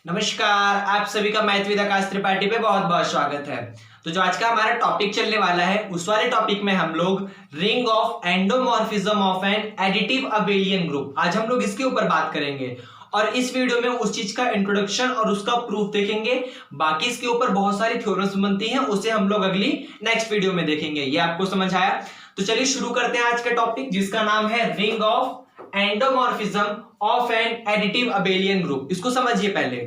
नमस्कार, आप सभी का मैथ विद आकाश त्रिपाठी पे बहुत बहुत स्वागत है। तो जो आज का हमारा टॉपिक चलने वाला है उस वाले टॉपिक में हम लोग ring of endomorphism of an additive abelian group, आज हम लोग इसके ऊपर बात करेंगे और इस वीडियो में उस चीज का इंट्रोडक्शन और उसका प्रूफ देखेंगे। बाकी इसके ऊपर बहुत सारी थ्योरम्स बनती हैं, उसे हम लोग अगली नेक्स्ट वीडियो में देखेंगे। ये आपको समझ आया? तो चलिए शुरू करते हैं आज का टॉपिक, जिसका नाम है ring of endomorphism of an additive abelian group. इसको समझिए पहले।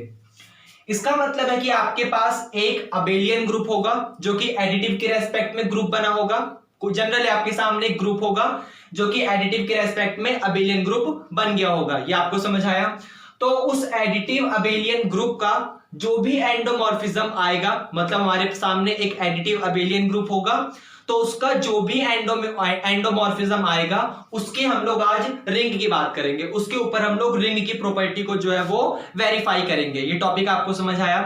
इसका मतलब है कि आपके पास एक अबेलियन ग्रुप होगा जो कि एडिटिव के रेस्पेक्ट में ग्रुप बना होगा। जनरली आपके सामने एक ग्रुप होगा जो कि एडिटिव के रेस्पेक्ट में अबेलियन ग्रुप बन गया होगा। ये आपको समझ आया? तो उस एडिटिव अबेलियन ग्रुप का जो भी एंडोमॉर्फिज्म आएगा, मतलब हमारे सामने एक एडिटिव अबेलियन ग्रुप होगा, तो उसका जो भी एंडोमॉर्फिज्म आएगा उसकी हम लोग आज रिंग की बात करेंगे। उसके ऊपर हम लोग रिंग की प्रॉपर्टी को जो है वो वेरीफाई करेंगे। ये टॉपिक आपको समझ आया?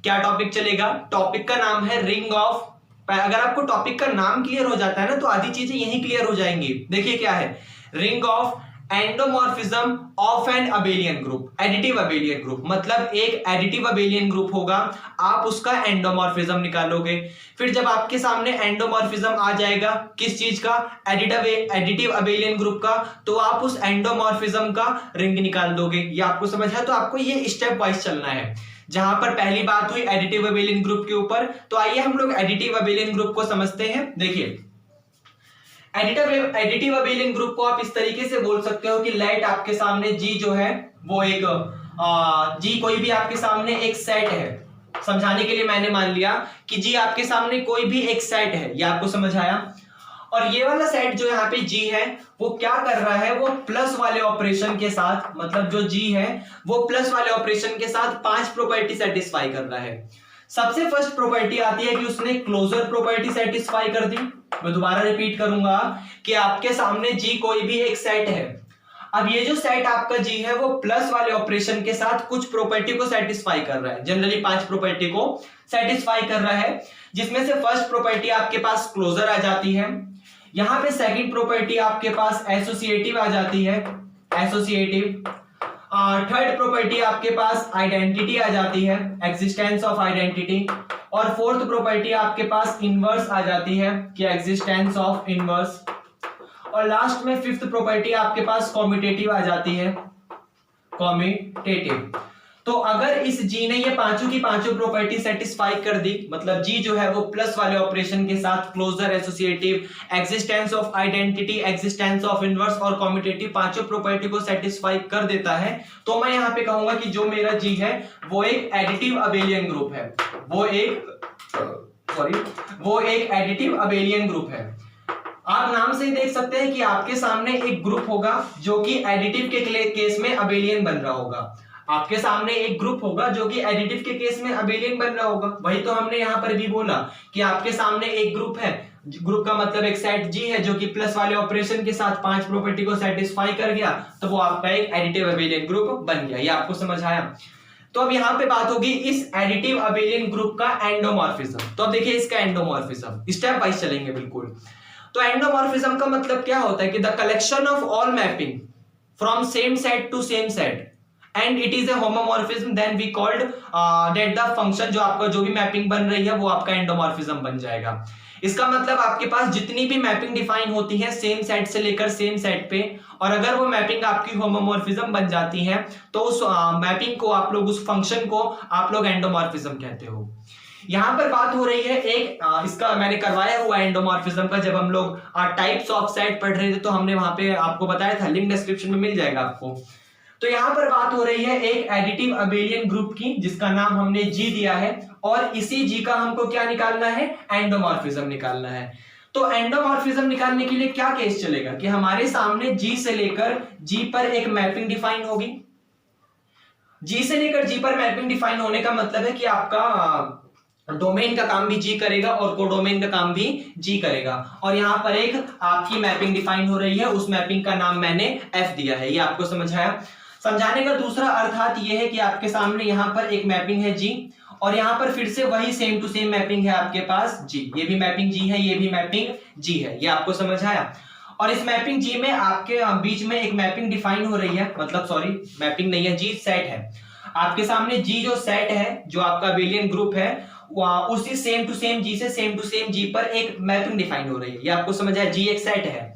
क्या टॉपिक चलेगा? टॉपिक का नाम है रिंग ऑफ। अगर आपको टॉपिक का नाम क्लियर हो जाता है ना तो आधी चीजें यही क्लियर हो जाएंगी। देखिए क्या है, ring of endomorphism of an abelian group, additive abelian group, मतलब एक एडिटिव अबेलियन ग्रुप होगा, आप उसका एंडोमॉर्फिज्म निकालोगे। फिर जब आपके सामने एंडोमॉर्फिज्म आ जाएगा किस चीज का, एडिटिव अबेलियन ग्रुप का, तो आप उस एंडोमॉर्फिज्म का रिंग निकाल दोगे। ये आपको समझ है? तो आपको ये स्टेप वाइज चलना है। जहां पर पहली बात हुई एडिटिव अबेलियन ग्रुप के ऊपर, तो आइए हम लोग एडिटिव अबेलियन ग्रुप को समझते हैं। देखिए, एडिटिव अबेलियन ग्रुप को आप इस तरीके से बोल सकते हो कि लेट आपके सामने जी जो है वो एक जी कोई भी आपके सामने एक सेट है। समझाने के लिए मैंने मान लिया कि जी आपके सामने कोई भी एक सेट है। ये आपको समझ आया? और ये वाला सेट जो यहाँ पे जी है वो क्या कर रहा है, वो प्लस वाले ऑपरेशन के साथ, मतलब जो जी है वो प्लस वाले ऑपरेशन के साथ 5 प्रॉपर्टी सेटिस्फाई कर रहा है। सबसे फर्स्ट प्रॉपर्टी आती है कि उसने क्लोजर प्रॉपर्टी सेटिस्फाई कर दी। मैं दोबारा रिपीट करूंगा कि आपके सामने जी कोई भी एक सेट है। अब ये जो सेट आपका जी है वो प्लस वाले ऑपरेशन के साथ कुछ प्रॉपर्टी को सेटिस्फाई कर रहा है, जनरली 5 प्रॉपर्टी को सेटिस्फाई कर रहा है, जिसमें से फर्स्ट प्रॉपर्टी आपके पास क्लोजर आ जाती है। यहां पे सेकंड प्रॉपर्टी आपके पास एसोसिएटिव आ जाती है, एसोसिएटिव। थर्ड प्रॉपर्टी आपके पास आइडेंटिटी आ जाती है, एग्जिस्टेंस ऑफ आइडेंटिटी। और फोर्थ प्रॉपर्टी आपके पास इनवर्स आ जाती है कि एग्जिस्टेंस ऑफ इनवर्स। और लास्ट में फिफ्थ प्रॉपर्टी आपके पास कॉम्यूटेटिव आ जाती है, कॉम्यूटेटिव। तो अगर इस जी ने ये पांचों की पांचों प्रॉपर्टी सेटिस्फाई कर दी, मतलब जी जो है वो प्लस वाले ऑपरेशन के साथ closure, associative, existence of identity, existence of inverse और कॉम्यूटेटिव पांचों प्रॉपर्टी को सेटिस्फाई कर देता है, तो मैं यहां पे कहूंगा कि जो मेरा जी है वो एक एडिटिव अबेलियन ग्रुप है। वो एक एडिटिव अबेलियन ग्रुप है। आप नाम से ही देख सकते हैं कि आपके सामने एक ग्रुप होगा जो कि एडिटिव के केस में अबेलियन बन रहा होगा। आपके सामने एक ग्रुप होगा जो कि एडिटिव के केस में अबेलियन बन रहा होगा। वही तो हमने यहां पर भी बोला कि आपके सामने एक ग्रुप है, ग्रुप का मतलब एक सेट जी है जो कि प्लस वाले ऑपरेशन के साथ 5 प्रॉपर्टी को सेटिस्फाई कर गया, तो वो आपका एक एडिटिव अबेलियन ग्रुप बन गया। ये आपको समझ आया? तो अब यहां पे बात होगी इस एडिटिव अबेलियन ग्रुप का एंडोमॉर्फिज्म। तो अब देखिए इसका एंडोमॉर्फिज्म स्टेप वाइज चलेंगे बिल्कुल। तो एंडोमॉर्फिज्म का मतलब क्या होता है कि the collection of all mapping from same set to same set and it is a homomorphism, then we called that the function, जो आपका जो भी मैपिंग बन रही है वो आपका एंडोमॉर्फिज्म बन जाएगा। इसका मतलब आपके पास जितनी भी मैपिंग डिफाइन होती है सेम सेट से लेकर सेम सेट पे, और अगर वो मैपिंग आपकी होमोमॉर्फिज्म बन जाती है तो उस मैपिंग को आप लोग, उस फंक्शन को आप लोग एंडोमॉर्फिज्म कहते हो। यहां पर बात हो रही है एक इसका मैंने करवाया हुआ एंडोमॉर्फिज्म का, जब हम लोग टाइप्स ऑफ सेट पढ़ रहे थे तो हमने वहां पे आपको बताया था, लिंक डिस्क्रिप्शन में मिल जाएगा आपको। तो यहां पर बात हो रही है एक एडिटिव अबेलियन ग्रुप की जिसका नाम हमने जी दिया है, और इसी जी का हमको क्या निकालना है, एंडोमॉर्फिज्म निकालना है। तो एंडोमॉर्फिज्म निकालने के लिए क्या केस चलेगा कि हमारे सामने जी से लेकर जी पर एक मैपिंग डिफाइन होगी। जी से लेकर जी पर मैपिंग डिफाइन होने का मतलब है कि आपका डोमेन का काम भी जी करेगा और कोडोमेन का काम भी जी करेगा। और यहां पर एक आपकी मैपिंग डिफाइन हो रही है, उस मैपिंग का नाम मैंने एफ दिया है। ये आपको समझ आया? समझाने का दूसरा अर्थात यह है कि आपके सामने यहां पर एक मैपिंग है जी, और यहां पर फिर से वही सेम टू सेम मैपिंग है आपके पास जी। ये भी मैपिंग जी है, ये भी मैपिंग जी है। ये आपको समझ आया? और इस मैपिंग जी में आपके बीच में एक मैपिंग डिफाइन हो रही है, मतलब सॉरी मैपिंग नहीं है जी, सेट है। आपके सामने जी जो सेट है, जो आपका अबेलियन ग्रुप है, उसी सेम टू सेम जी से सेम टू सेम जी पर एक मैपिंग डिफाइन हो रही है। ये आपको समझ आया, जी एक सेट है,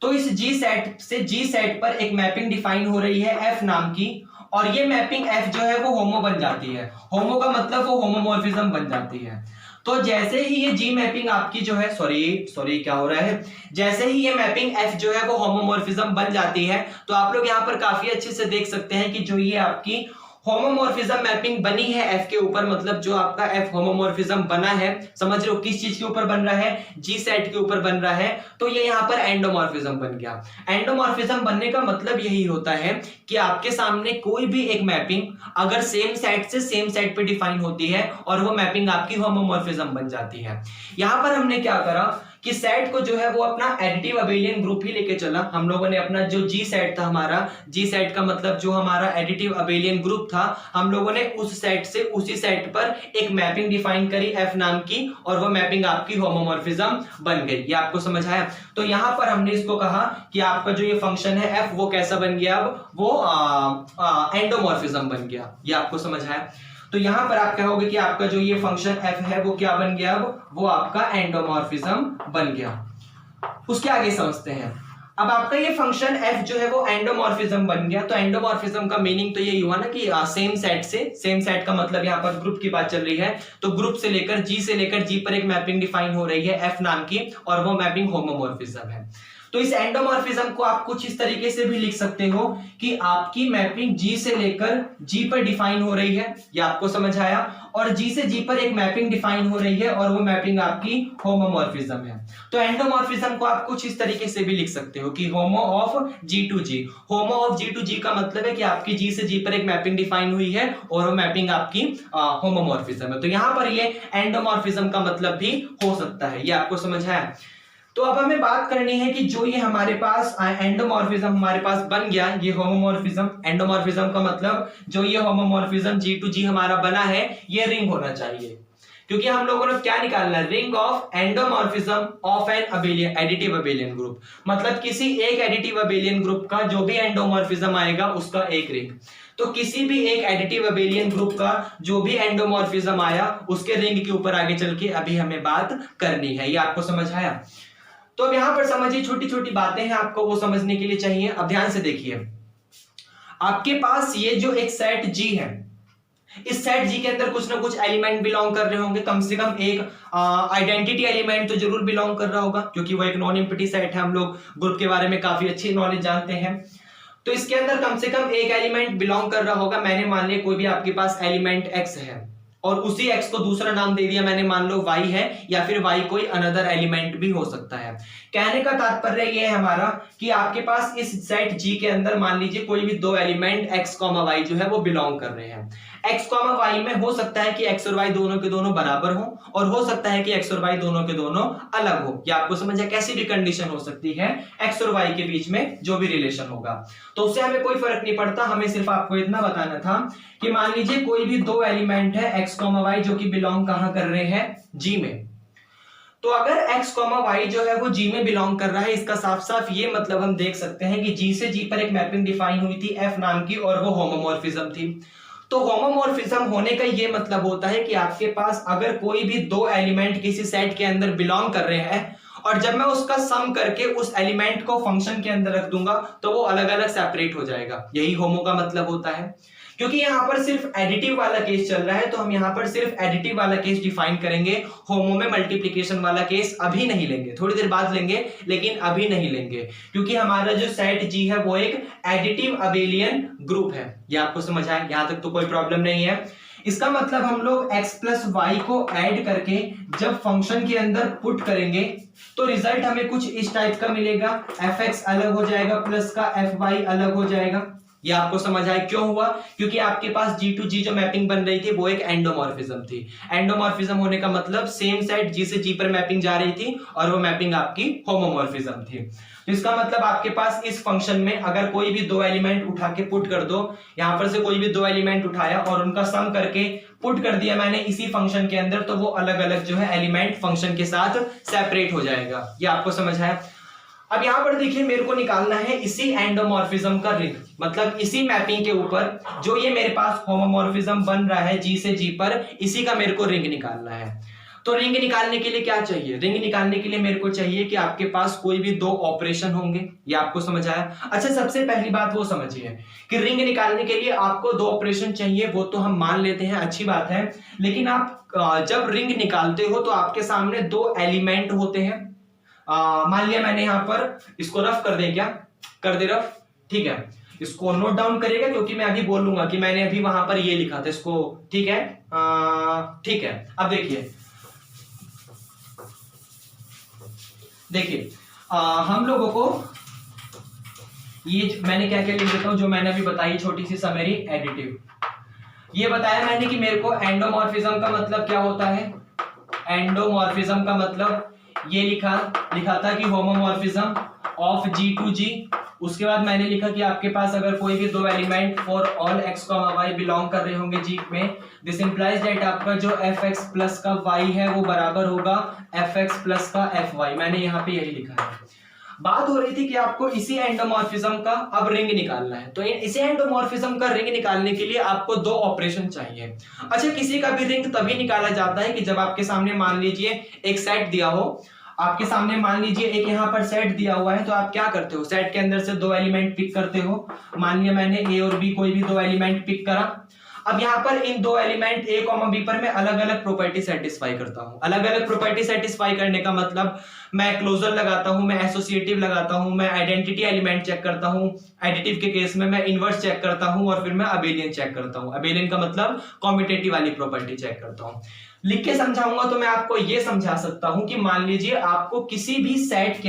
तो इस जी सेट से जी सेट पर एक मैपिंग डिफाइन हो रही है एफ नाम की, और ये मैपिंग एफ जो है वो होमो बन जाती है। होमो का मतलब वो होमोमॉर्फिज्म बन जाती है। तो जैसे ही ये जी मैपिंग आपकी जो है, सॉरी क्या हो रहा है, जैसे ही ये मैपिंग एफ जो है वो होमोमॉर्फिज्म बन जाती है, तो आप लोग यहाँ पर काफी अच्छे से देख सकते हैं कि जो ये आपकी होमोमॉर्फिज्म मैपिंग बनी है एफ के ऊपर, मतलब जो आपका एफ होमोमॉर्फिज्म बना है, समझ रहे हो किस चीज के ऊपर बन रहा है, जी सेट के ऊपर बन रहा है, तो ये यहाँ पर एंडोमॉर्फिज्म बन गया। एंडोमॉर्फिज्म बनने का मतलब यही होता है कि आपके सामने कोई भी एक मैपिंग अगर सेम सेट से सेम सेट पे डिफाइन होती है और वो मैपिंग आपकी होमोमॉर्फिज्म बन जाती है। यहां पर हमने क्या करा कि सेट को जो है वो अपना एडिटिव अबेलियन ग्रुप ही लेके चला। हम लोगों ने अपना जो जी सेट था, हमारा जी सेट का मतलब जो हमारा एडिटिव अबेलियन ग्रुप था, हम लोगों ने उस सेट से उसी सेट पर एक मैपिंग डिफाइन करी एफ नाम की, और वो मैपिंग आपकी होमोमॉर्फिज्म बन गई। ये आपको समझ आया? तो यहां पर हमने इसको कहा कि आपका जो ये फंक्शन है एफ वो कैसा बन गया, अब वो एंडोमॉर्फिज्म बन गया। ये आपको समझ आया? तो यहां पर आप कहोगे कि आपका जो ये फंक्शन f है वो क्या बन गया, अब वो आपका एंडोमॉर्फिज्म बन गया। उसके आगे समझते हैं। अब आपका ये फंक्शन f जो है वो एंडोमॉर्फिज्म बन गया। तो एंडोमॉर्फिज्म का मीनिंग तो ये हुआ ना कि सेम सेट से, सेम सेट का मतलब यहाँ पर ग्रुप की बात चल रही है, तो ग्रुप से लेकर जी पर एक मैपिंग डिफाइन हो रही है f नाम की, और वो मैपिंग होमोमॉर्फिज्म है। तो इस एंडोमॉर्फिज्म को आप कुछ इस तरीके से भी लिख सकते हो कि आपकी मैपिंग जी से लेकर जी पर डिफाइन हो रही है, ये आपको समझ आया, और जी से जी पर एक मैपिंग डिफाइन हो रही है, और वो मैपिंग आपकी होमोमॉर्फिज्म है। तो एंडोमॉर्फिज्म को आप कुछ इस तरीके से भी लिख सकते हो कि homo of G to G. Homo of G to G का मतलब है कि आपकी जी से जी पर एक मैपिंग डिफाइन हुई है, और वो मैपिंग आपकी होमोमॉर्फिज्म है। तो यहां पर ये एंडोमॉर्फिज्म का मतलब भी हो सकता है। ये आपको समझ आया? तो अब हमें बात करनी है कि जो ये हमारे पास एंडोमॉर्फिज्म हमारे पास बन गया, ये होमोमॉर्फिज्म, एंडोमॉर्फिज्म का मतलब जो ये होमोमॉर्फिज्म जी टू जी हमारा बना है, ये रिंग होना चाहिए, क्योंकि हम लोगों ने क्या निकालना है, ring of endomorphism of an abelian additive abelian group, मतलब किसी एक एडिटिव अबेलियन ग्रुप का जो भी एंडोमॉर्फिज्म आएगा उसका एक रिंग। तो किसी भी एक एडिटिव अबेलियन ग्रुप का जो भी एंडोमॉर्फिज्म आया उसके रिंग के ऊपर आगे चल के अभी हमें बात करनी है। ये आपको समझ आया? तो अब यहां पर समझिए, छोटी छोटी बातें हैं आपको वो समझने के लिए चाहिए। अब ध्यान से देखिए, आपके पास ये जो एक सेट जी है, इस सेट जी के अंदर कुछ ना कुछ एलिमेंट बिलोंग कर रहे होंगे, कम से कम एक आइडेंटिटी एलिमेंट तो जरूर बिलोंग कर रहा होगा, क्योंकि वो एक नॉन एम्प्टी सेट है। हम लोग ग्रुप के बारे में काफी अच्छी नॉलेज जानते हैं। तो इसके अंदर कम से कम एक एलिमेंट बिलोंग कर रहा होगा। मैंने मान लिया कोई भी आपके पास एलिमेंट एक्स है, और उसी x को दूसरा नाम दे दिया मैंने, मान लो y है, या फिर y कोई अनदर एलिमेंट भी हो सकता है। कहने का तात्पर्य यह है हमारा कि आपके पास इस सेट G के अंदर मान लीजिए कोई भी दो एलिमेंट x, y जो है वो बिलोंग कर रहे हैं। x, y में हो सकता है कि x और y दोनों के दोनों बराबर हो, और हो सकता है कि x और y दोनों के दोनों अलग हो। या आपको समझ है कैसी भी कंडीशन हो सकती है x और y के बीच में जो भी रिलेशन होगा, तो उससे हमें कोई फर्क नहीं पड़ता। हमें सिर्फ आपको इतना बताना था कि मान लीजिए कोई भी दो एलिमेंट है x, y जो कि बिलोंग कहां कर रहे हैं, G में। तो अगर x, y जो है वो G में बिलोंग कर रहा है, इसका साफ साफ ये मतलब हम देख सकते हैं कि G से G पर एक मैपिंग डिफाइन हुई थी f नाम की, और वो होमोमॉर्फिज्म थी। तो होमोमॉर्फिज्म होने का ये मतलब होता है कि आपके पास अगर कोई भी दो एलिमेंट किसी सेट के अंदर बिलोंग कर रहे हैं, और जब मैं उसका सम करके उस एलिमेंट को फंक्शन के अंदर रख दूंगा तो वो अलग अलग सेपरेट हो जाएगा। यही होमो का मतलब होता है। क्योंकि यहां पर सिर्फ एडिटिव वाला केस चल रहा है, तो हम यहां पर सिर्फ एडिटिव वाला केस डिफाइन करेंगे। होमो में मल्टीप्लिकेशन वाला केस अभी नहीं लेंगे, थोड़ी देर बाद लेंगे, लेकिन अभी नहीं लेंगे, क्योंकि हमारा जो सेट जी है वो एक एडिटिव अबेलियन ग्रुप है। ये आपको समझ आया? यहां तक तो कोई प्रॉब्लम नहीं है। इसका मतलब हम लोग x प्लस वाई को ऐड करके जब फंक्शन के अंदर पुट करेंगे तो रिजल्ट हमें कुछ इस टाइप का मिलेगा। fx अलग हो जाएगा प्लस का fy अलग हो जाएगा। ये आपको समझ आया क्यों हुआ? क्योंकि आपके पास जी टू जी जो मैपिंग बन रही थी वो एक एंडोमॉर्फिज्म थी। एंडोमॉर्फिज्म होने का मतलब सेम सेट जी से जी पर मैपिंग जा रही थी, और वो मैपिंग आपकी होमोमॉर्फिज्म थी। तो इसका मतलब आपके पास इस फंक्शन में अगर कोई भी दो एलिमेंट उठा के पुट कर दो, यहां पर से कोई भी दो एलिमेंट उठाया और उनका सम करके पुट कर दिया मैंने इसी फंक्शन के अंदर, तो वो अलग अलग जो है एलिमेंट फंक्शन के साथ सेपरेट हो जाएगा। ये आपको समझ आया? अब यहां पर देखिए मेरे को निकालना है इसी एंडोमॉर्फिज्म का रिंग, मतलब इसी मैपिंग के ऊपर जो ये मेरे पास होमोमॉर्फिज्म बन रहा है जी से जी पर, इसी का मेरे को रिंग निकालना है। तो रिंग निकालने के लिए क्या चाहिए? रिंग निकालने के लिए मेरे को चाहिए कि आपके पास कोई भी दो ऑपरेशन होंगे। ये आपको समझ आया? अच्छा, सबसे पहली बात वो समझिए कि रिंग निकालने के लिए आपको दो ऑपरेशन चाहिए, वो तो हम मान लेते हैं, अच्छी बात है। लेकिन आप जब रिंग निकालते हो तो आपके सामने दो एलिमेंट होते हैं। मान लिया मैंने यहां पर इसको रफ कर दे, क्या कर दे रफ? ठीक है, इसको नोट डाउन करिएगा क्योंकि मैं अभी बोलूंगा कि मैंने अभी वहां पर ये लिखा था इसको। ठीक है, ठीक है। अब देखिए हम लोगों को ये मैंने क्या क्या लिख देता हूं, जो मैंने अभी बताई छोटी सी समरी एडिटिव। ये बताया मैंने कि मेरे को एंडोमॉर्फिज्म का मतलब क्या होता है। एंडोमॉर्फिज्म का मतलब ये लिखा था कि होमोमॉर्फिज्म ऑफ जी टू जी। उसके बाद मैंने लिखा कि आपके पास अगर कोई भी दो element for all x, y belong कर रहे होंगे जी में, दिस इंप्लाइज दैट आपका जो fx प्लस का y है वो बराबर होगा fx प्लस का fy। मैंने यहाँ पे यही लिखा है। बात हो रही थी कि आपको इसी एंडोमॉर्फिज्म का अब रिंग निकालना है। तो इसी एंडोमॉर्फिज्म का रिंग निकालने के लिए आपको दो ऑपरेशन चाहिए। अच्छा, किसी का भी रिंग तभी निकाला जाता है कि जब आपके सामने मान लीजिए एक सेट दिया हो। आपके सामने मान लीजिए एक यहाँ पर सेट दिया हुआ है, तो आप क्या करते हो, सेट के अंदर से दो एलिमेंट पिक करते हो। मान लिया मैंने ए और बी कोई भी दो एलिमेंट पिक करा। अब यहाँ पर इन दो एलिमेंट ए कॉमा बी पर मैं अलग अलग प्रॉपर्टी सेटिस्फाई करता हूँ। अलग अलग प्रॉपर्टी सेटिस्फाई करने का मतलब मैं क्लोजर लगाता हूँ, मैं एसोसिएटिव लगाता हूँ, मैं आइडेंटिटी एलिमेंट चेक करता हूँ। एडिटिव के केस में मैं इनवर्स चेक करता हूँ और फिर मैं अबेलियन चेक करता हूँ। अबेलियन का मतलब कॉम्यूटेटिव वाली प्रॉपर्टी चेक करता हूँ। लिख के समझाऊंगा तो मैं आपको यह समझा सकता हूं कि मान लीजिए आपको किसी भी सेट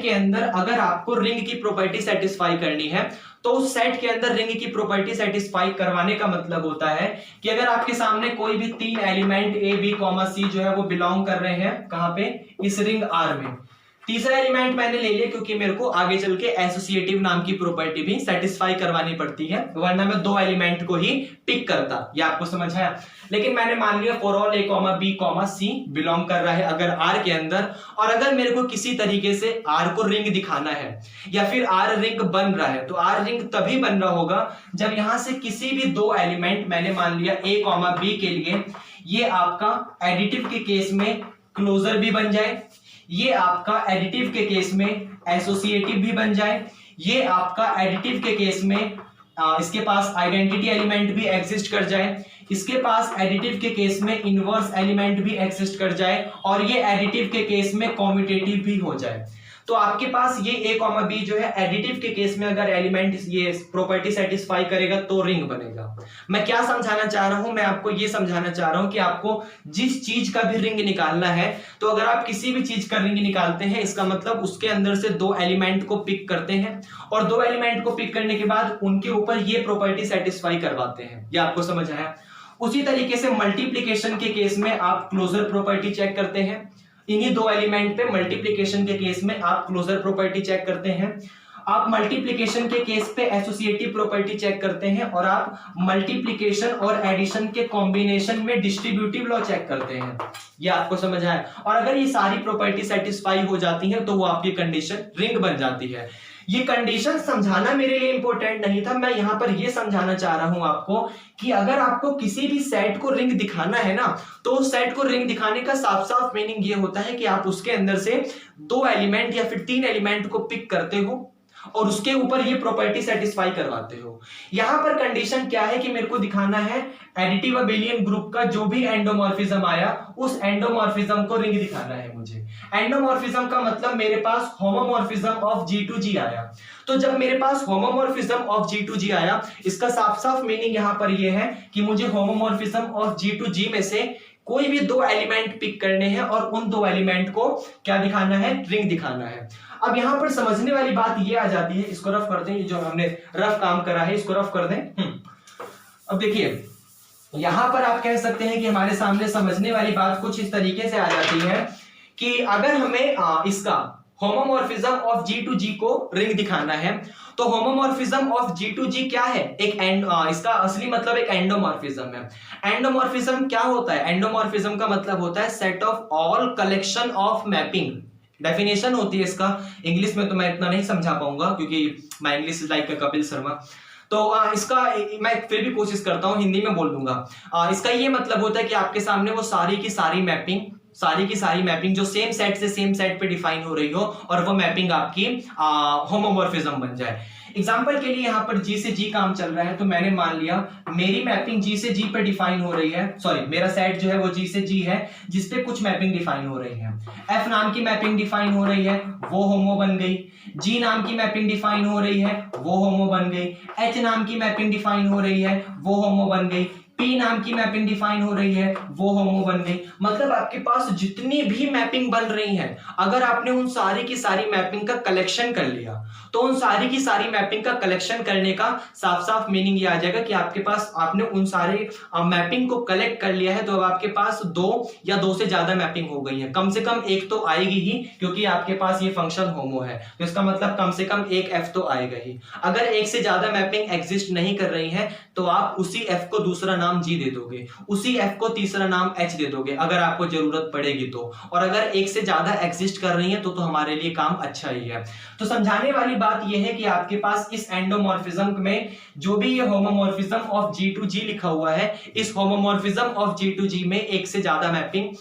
के अंदर अगर आपको रिंग की प्रॉपर्टी सेटिस्फाई करनी है, तो उस सेट के अंदर रिंग की प्रॉपर्टी सेटिस्फाई करवाने का मतलब होता है कि अगर आपके सामने कोई भी तीन एलिमेंट ए बी कॉमा सी जो है वो बिलोंग कर रहे हैं, कहां पे, इस रिंग आर में। तीसरा एलिमेंट मैंने ले लिया क्योंकि मेरे को आगे चल के एसोसिएटिव नाम की प्रॉपर्टी भी सेटिस्फाई करवानी पड़ती है, वरना मैं दो एलिमेंट को ही पिक करता। ये आपको समझ आया? लेकिन मैंने मान लिया for all A comma B comma C belong कर रहा है अगर आर के अंदर, और अगर मेरे को किसी तरीके से आर को रिंग दिखाना है या फिर आर रिंग बन रहा है, तो आर रिंग तभी बन रहा होगा जब यहां से किसी भी दो एलिमेंट, मैंने मान लिया ए कॉमा बी के लिए, ये आपका एडिटिव के केस में क्लोजर भी बन जाए, ये आपका एडिटिव के केस में एसोसिएटिव भी बन जाए, ये आपका एडिटिव के केस में इसके पास आइडेंटिटी एलिमेंट भी एग्जिस्ट कर जाए, इसके पास एडिटिव के केस में इनवर्स एलिमेंट भी एग्जिस्ट कर जाए, और ये एडिटिव के केस में कॉम्यूटेटिव भी हो जाए। तो आपके पास ये ए कॉमा बी जो है एडिटिव के केस में अगर एलिमेंट ये प्रॉपर्टी सेटिस्फाई करेगा तो रिंग बनेगा। मैं क्या समझाना चाह रहा हूं, मैं आपको ये समझाना चाह रहा हूं कि आपको जिस चीज का भी रिंग निकालना है, तो अगर आप किसी भी चीज का रिंग निकालते हैं, इसका मतलब उसके अंदर से दो एलिमेंट को पिक करते हैं, और दो एलिमेंट को पिक करने के बाद उनके ऊपर ये प्रॉपर्टी सेटिस्फाई करवाते हैं। ये आपको समझ आया? उसी तरीके से मल्टीप्लीकेशन के केस में आप क्लोजर प्रॉपर्टी चेक करते हैं। इन्हीं दो एलिमेंट पे मल्टीप्लिकेशन के केस में आप क्लोजर प्रॉपर्टी चेक करते हैं। आप मल्टीप्लिकेशन के केस पे एसोसिएटिव प्रॉपर्टी चेक करते हैं, और आप मल्टीप्लिकेशन और एडिशन के कॉम्बिनेशन में डिस्ट्रीब्यूटिव लॉ चेक करते हैं। ये आपको समझ आया? और अगर ये सारी प्रॉपर्टी सेटिस्फाई हो जाती है तो वो आपकी कंडीशन रिंग बन जाती है। ये कंडीशन समझाना मेरे लिए इंपॉर्टेंट नहीं था, मैं यहां पर ये समझाना चाह रहा हूं आपको कि अगर आपको किसी भी सेट को रिंग दिखाना है ना, तो उस सेट को रिंग दिखाने का साफ साफ मीनिंग ये होता है कि आप उसके अंदर से दो एलिमेंट या फिर तीन एलिमेंट को पिक करते हो और उसके ऊपर ये प्रॉपर्टी सेटिस्फाई करवाते हो। यहां पर कंडीशन क्या है कि मेरे को दिखाना है एडिटिव अबेलियन ग्रुप का जो भी एंडोमॉर्फिज्म आया, उस एंडोमॉर्फिज्म को रिंग दिखाना है मुझे। एंडोमॉर्फिज्म का मतलब मेरे पास होमोमॉर्फिज्म ऑफ जी टू जी आया। तो जब मेरे पास होमोमॉर्फिज्म ऑफ जी टू जी आया, इसका साफ साफ मीनिंग यहां पर यह है कि मुझे होमोमॉर्फिज्म ऑफ जी टू जी में से कोई भी दो एलिमेंट पिक करने हैं और उन दो एलिमेंट को क्या दिखाना है, रिंग दिखाना है। अब यहां पर समझने वाली बात ये आ जाती है, इसको रफ कर दें, जो हमने रफ काम करा है इसको रफ कर दें। अब देखिए यहां पर आप कह सकते हैं कि हमारे सामने समझने वाली बात कुछ इस तरीके से आ जाती है कि अगर हमें इसका होमोमॉर्फिज्म ऑफ जी टू जी को रिंग दिखाना है, तो होमोमॉर्फिज्म ऑफ जी टू जी क्या है, इसका असली मतलब एक एंडोमॉर्फिज्म है। एंडोमॉर्फिज्म क्या होता है? एंडोमॉर्फिज्म का मतलब होता है set of all collection of mapping. Definition होती है इसका, इंग्लिश में तो मैं इतना नहीं समझा पाऊंगा क्योंकि my English is like Kapil Sharma. तो इसका मैं फिर भी कोशिश करता हूँ, हिंदी में बोल दूंगा। इसका ये मतलब होता है कि आपके सामने वो सारी की सारी मैपिंग जो सेम सेट से सेम सेट पे डिफाइन हो रही हो और वो मैपिंग आपकी होमोमॉर्फिज्म बन जाए। एग्जाम्पल के लिए यहाँ पर G से G काम चल रहा है, तो मैंने मान लिया मेरी मैपिंग G से G पे डिफाइन हो रही है, सॉरी मेरा सेट जो है वो G से G है जिसपे कुछ मैपिंग डिफाइन हो रही है। F नाम की मैपिंग डिफाइन हो रही है, वो होमो बन गई। G नाम की मैपिंग डिफाइन हो रही है, वो होमो बन गई। H नाम की मैपिंग डिफाइन हो रही है, वो होमो बन गई। P नाम की मैपिंग डिफाइन हो रही है, वो होमो बन गई। मतलब आपके पास जितनी भी मैपिंग बन रही हैं, अगर आपने उन सारी की सारी मैपिंग का कलेक्शन कर लिया तो उन सारी की सारी मैपिंग का कलेक्शन करने का साफ साफ मीनिंग ये आ जाएगा कि आपके पास आपने उन सारे मैपिंग को कलेक्ट कर लिया है, तो अब आपके पास 2 या 2 से ज्यादा मैपिंग हो गई है। कम से कम एक तो आएगी ही, क्योंकि आपके पास ये फंक्शन होमो है, तो इसका मतलब कम से कम एक F तो आएगा ही। अगर एक से ज्यादा मैपिंग एग्जिस्ट नहीं कर रही है तो आप उसी F को दूसरा नाम G दे दोगे, उसी F को तीसरा नाम H दे दोगे अगर आपको जरूरत पड़ेगी तो। और अगर एक से ज्यादा एग्जिस्ट कर रही है तो हमारे लिए काम अच्छा ही है। तो समझाने वाली बात यह है कि आपके पास इस एंडोमॉर्फिज्म में जो भी ये homomorphism of G to G लिखा हुआ है, इस homomorphism of G to G में एक से ज्यादा मैपिंग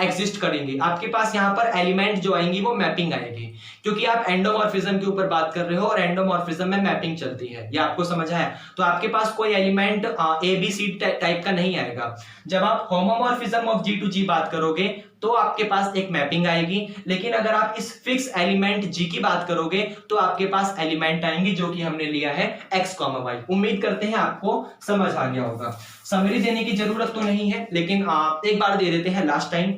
एग्जिस्ट करेंगे। आपके पास यहाँ पर एलिमेंट जो आएंगी वो मैपिंग आएगी, क्योंकि आप एंडोमॉर्फिज्म के ऊपर बात कर रहे हो और एंडोमॉर्फिज्म में मैपिंग चलती है, ये आपको समझ है। तो आपके पास कोई एलिमेंट ABC टाइप का नहीं आएगा। जब आप homomorphism of G to G बात करोगे तो आपके पास एक मैपिंग आएगी, लेकिन अगर आप इस फिक्स एलिमेंट G की बात करोगे तो आपके पास एलिमेंट आएंगे जो कि हमने लिया है x, y। उम्मीद करते हैं आपको समझ आ गया होगा। समरी देने की जरूरत तो नहीं है, लेकिन एक बार दे देते हैं लास्ट टाइम।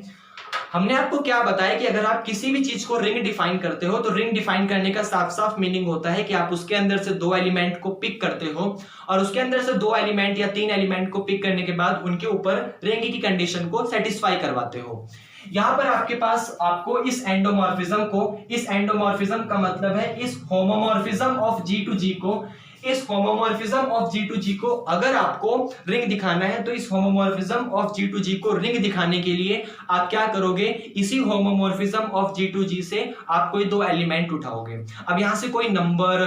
हमने आपको क्या बताया कि अगर आप किसी भी चीज को रिंग डिफाइन करते हो तो रिंग डिफाइन करने का साफ साफ मीनिंग होता है कि आप उसके अंदर से 2 एलिमेंट को पिक करते हो और उसके अंदर से 2 एलिमेंट या 3 एलिमेंट को पिक करने के बाद उनके ऊपर रिंग की कंडीशन को सेटिस्फाई करवाते हो। यहां पर आपके पास आपको इस एंडोमॉर्फिज्म का मतलब है इस homomorphism of G to G को, इस homomorphism of G to G को अगर आपको रिंग दिखाना है तो इस homomorphism of G to G को रिंग दिखाने के लिए आप क्या करोगे, इसी homomorphism of G to G से आप कोई 2 एलिमेंट उठाओगे। अब यहां से कोई नंबर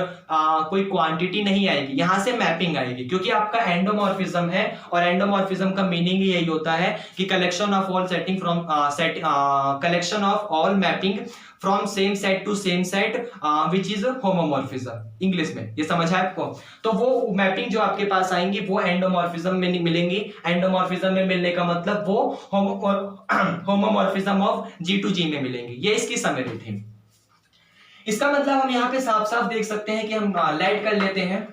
कोई क्वांटिटी नहीं आएगी, यहां से मैपिंग आएगी, क्योंकि आपका एंडोमॉर्फिज्म है और एंडोमॉर्फिज्म का मीनिंग यही होता है कि collection of all setting from collection of all mapping from same set to same set which is homomorphism, English में। ये समझ है आपको? तो वो मैपिंग जो आपके पास आएंगी वो एंडोमॉर्फिज्म में मिलेंगी। एंडोमॉर्फिज्म में मिलने का मतलब वो homomorphism of G to G में मिलेंगी। ये इसकी समरी थी। इसका मतलब हम यहाँ पे साफ साफ देख सकते हैं कि हम लेट कर लेते हैं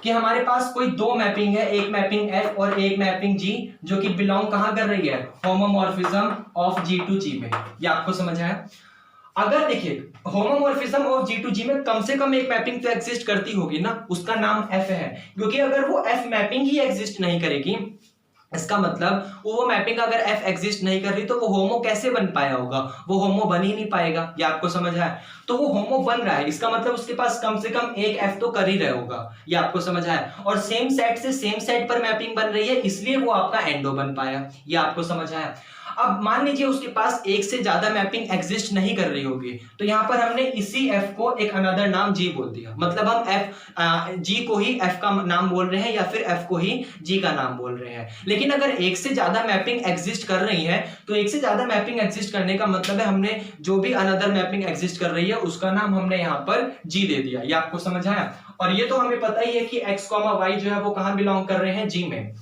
कि हमारे पास कोई 2 मैपिंग है, एक मैपिंग F और एक मैपिंग G, जो कि बिलोंग कहां कर रही है, homomorphism of G to G में। ये आपको समझ आया? अगर देखिए homomorphism of G to G में कम से कम एक मैपिंग तो एग्जिस्ट करती होगी ना, उसका नाम F है, क्योंकि अगर वो F मैपिंग ही एग्जिस्ट नहीं करेगी, इसका मतलब वो मैपिंग अगर F एग्जिस्ट नहीं कर रही तो वो होमो कैसे बन पाया होगा, वो होमो बन ही नहीं पाएगा। ये आपको समझ है? तो वो होमो बन रहा है, इसका मतलब उसके पास कम से कम एक F तो कर ही रहा होगा। ये आपको समझ है? और सेम सेट से सेम सेट पर मैपिंग बन रही है, इसलिए वो आपका एंडो बन पाया। ये आपको समझ आया? अब मान लीजिए उसके पास एक से ज्यादा मैपिंग एग्जिस्ट नहीं कर रही होगी, तो यहां पर हमने इसी F को एक अनदर नाम G बोल दिया, मतलब हम G को ही F का नाम बोल रहे हैं या फिर F को ही G का नाम बोल रहे हैं। लेकिन अगर एक से ज्यादा मैपिंग एग्जिस्ट कर रही है तो एक से ज्यादा मैपिंग एग्जिस्ट करने का मतलब है हमने जो भी अनदर मैपिंग एग्जिस्ट कर रही है उसका नाम हमने यहाँ पर G दे दिया। ये आपको समझ आया? और ये तो हमें पता ही है कि x, y जो है वो कहां बिलोंग कर रहे हैं, G में।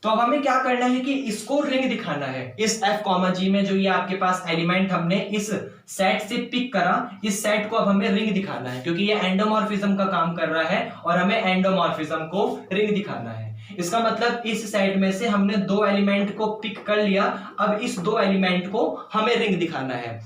तो अब हमें क्या करना है कि इसको रिंग दिखाना है इस F, G में। जो ये आपके पास एलिमेंट हमने इस सेट से पिक करा, इस सेट को अब हमें रिंग दिखाना है, क्योंकि ये एंडोमॉर्फिज्म का काम कर रहा है और हमें एंडोमॉर्फिज्म को रिंग दिखाना है। इसका मतलब इस सेट में से हमने 2 एलिमेंट को पिक कर लिया, अब इस 2 एलिमेंट को हमें रिंग दिखाना है।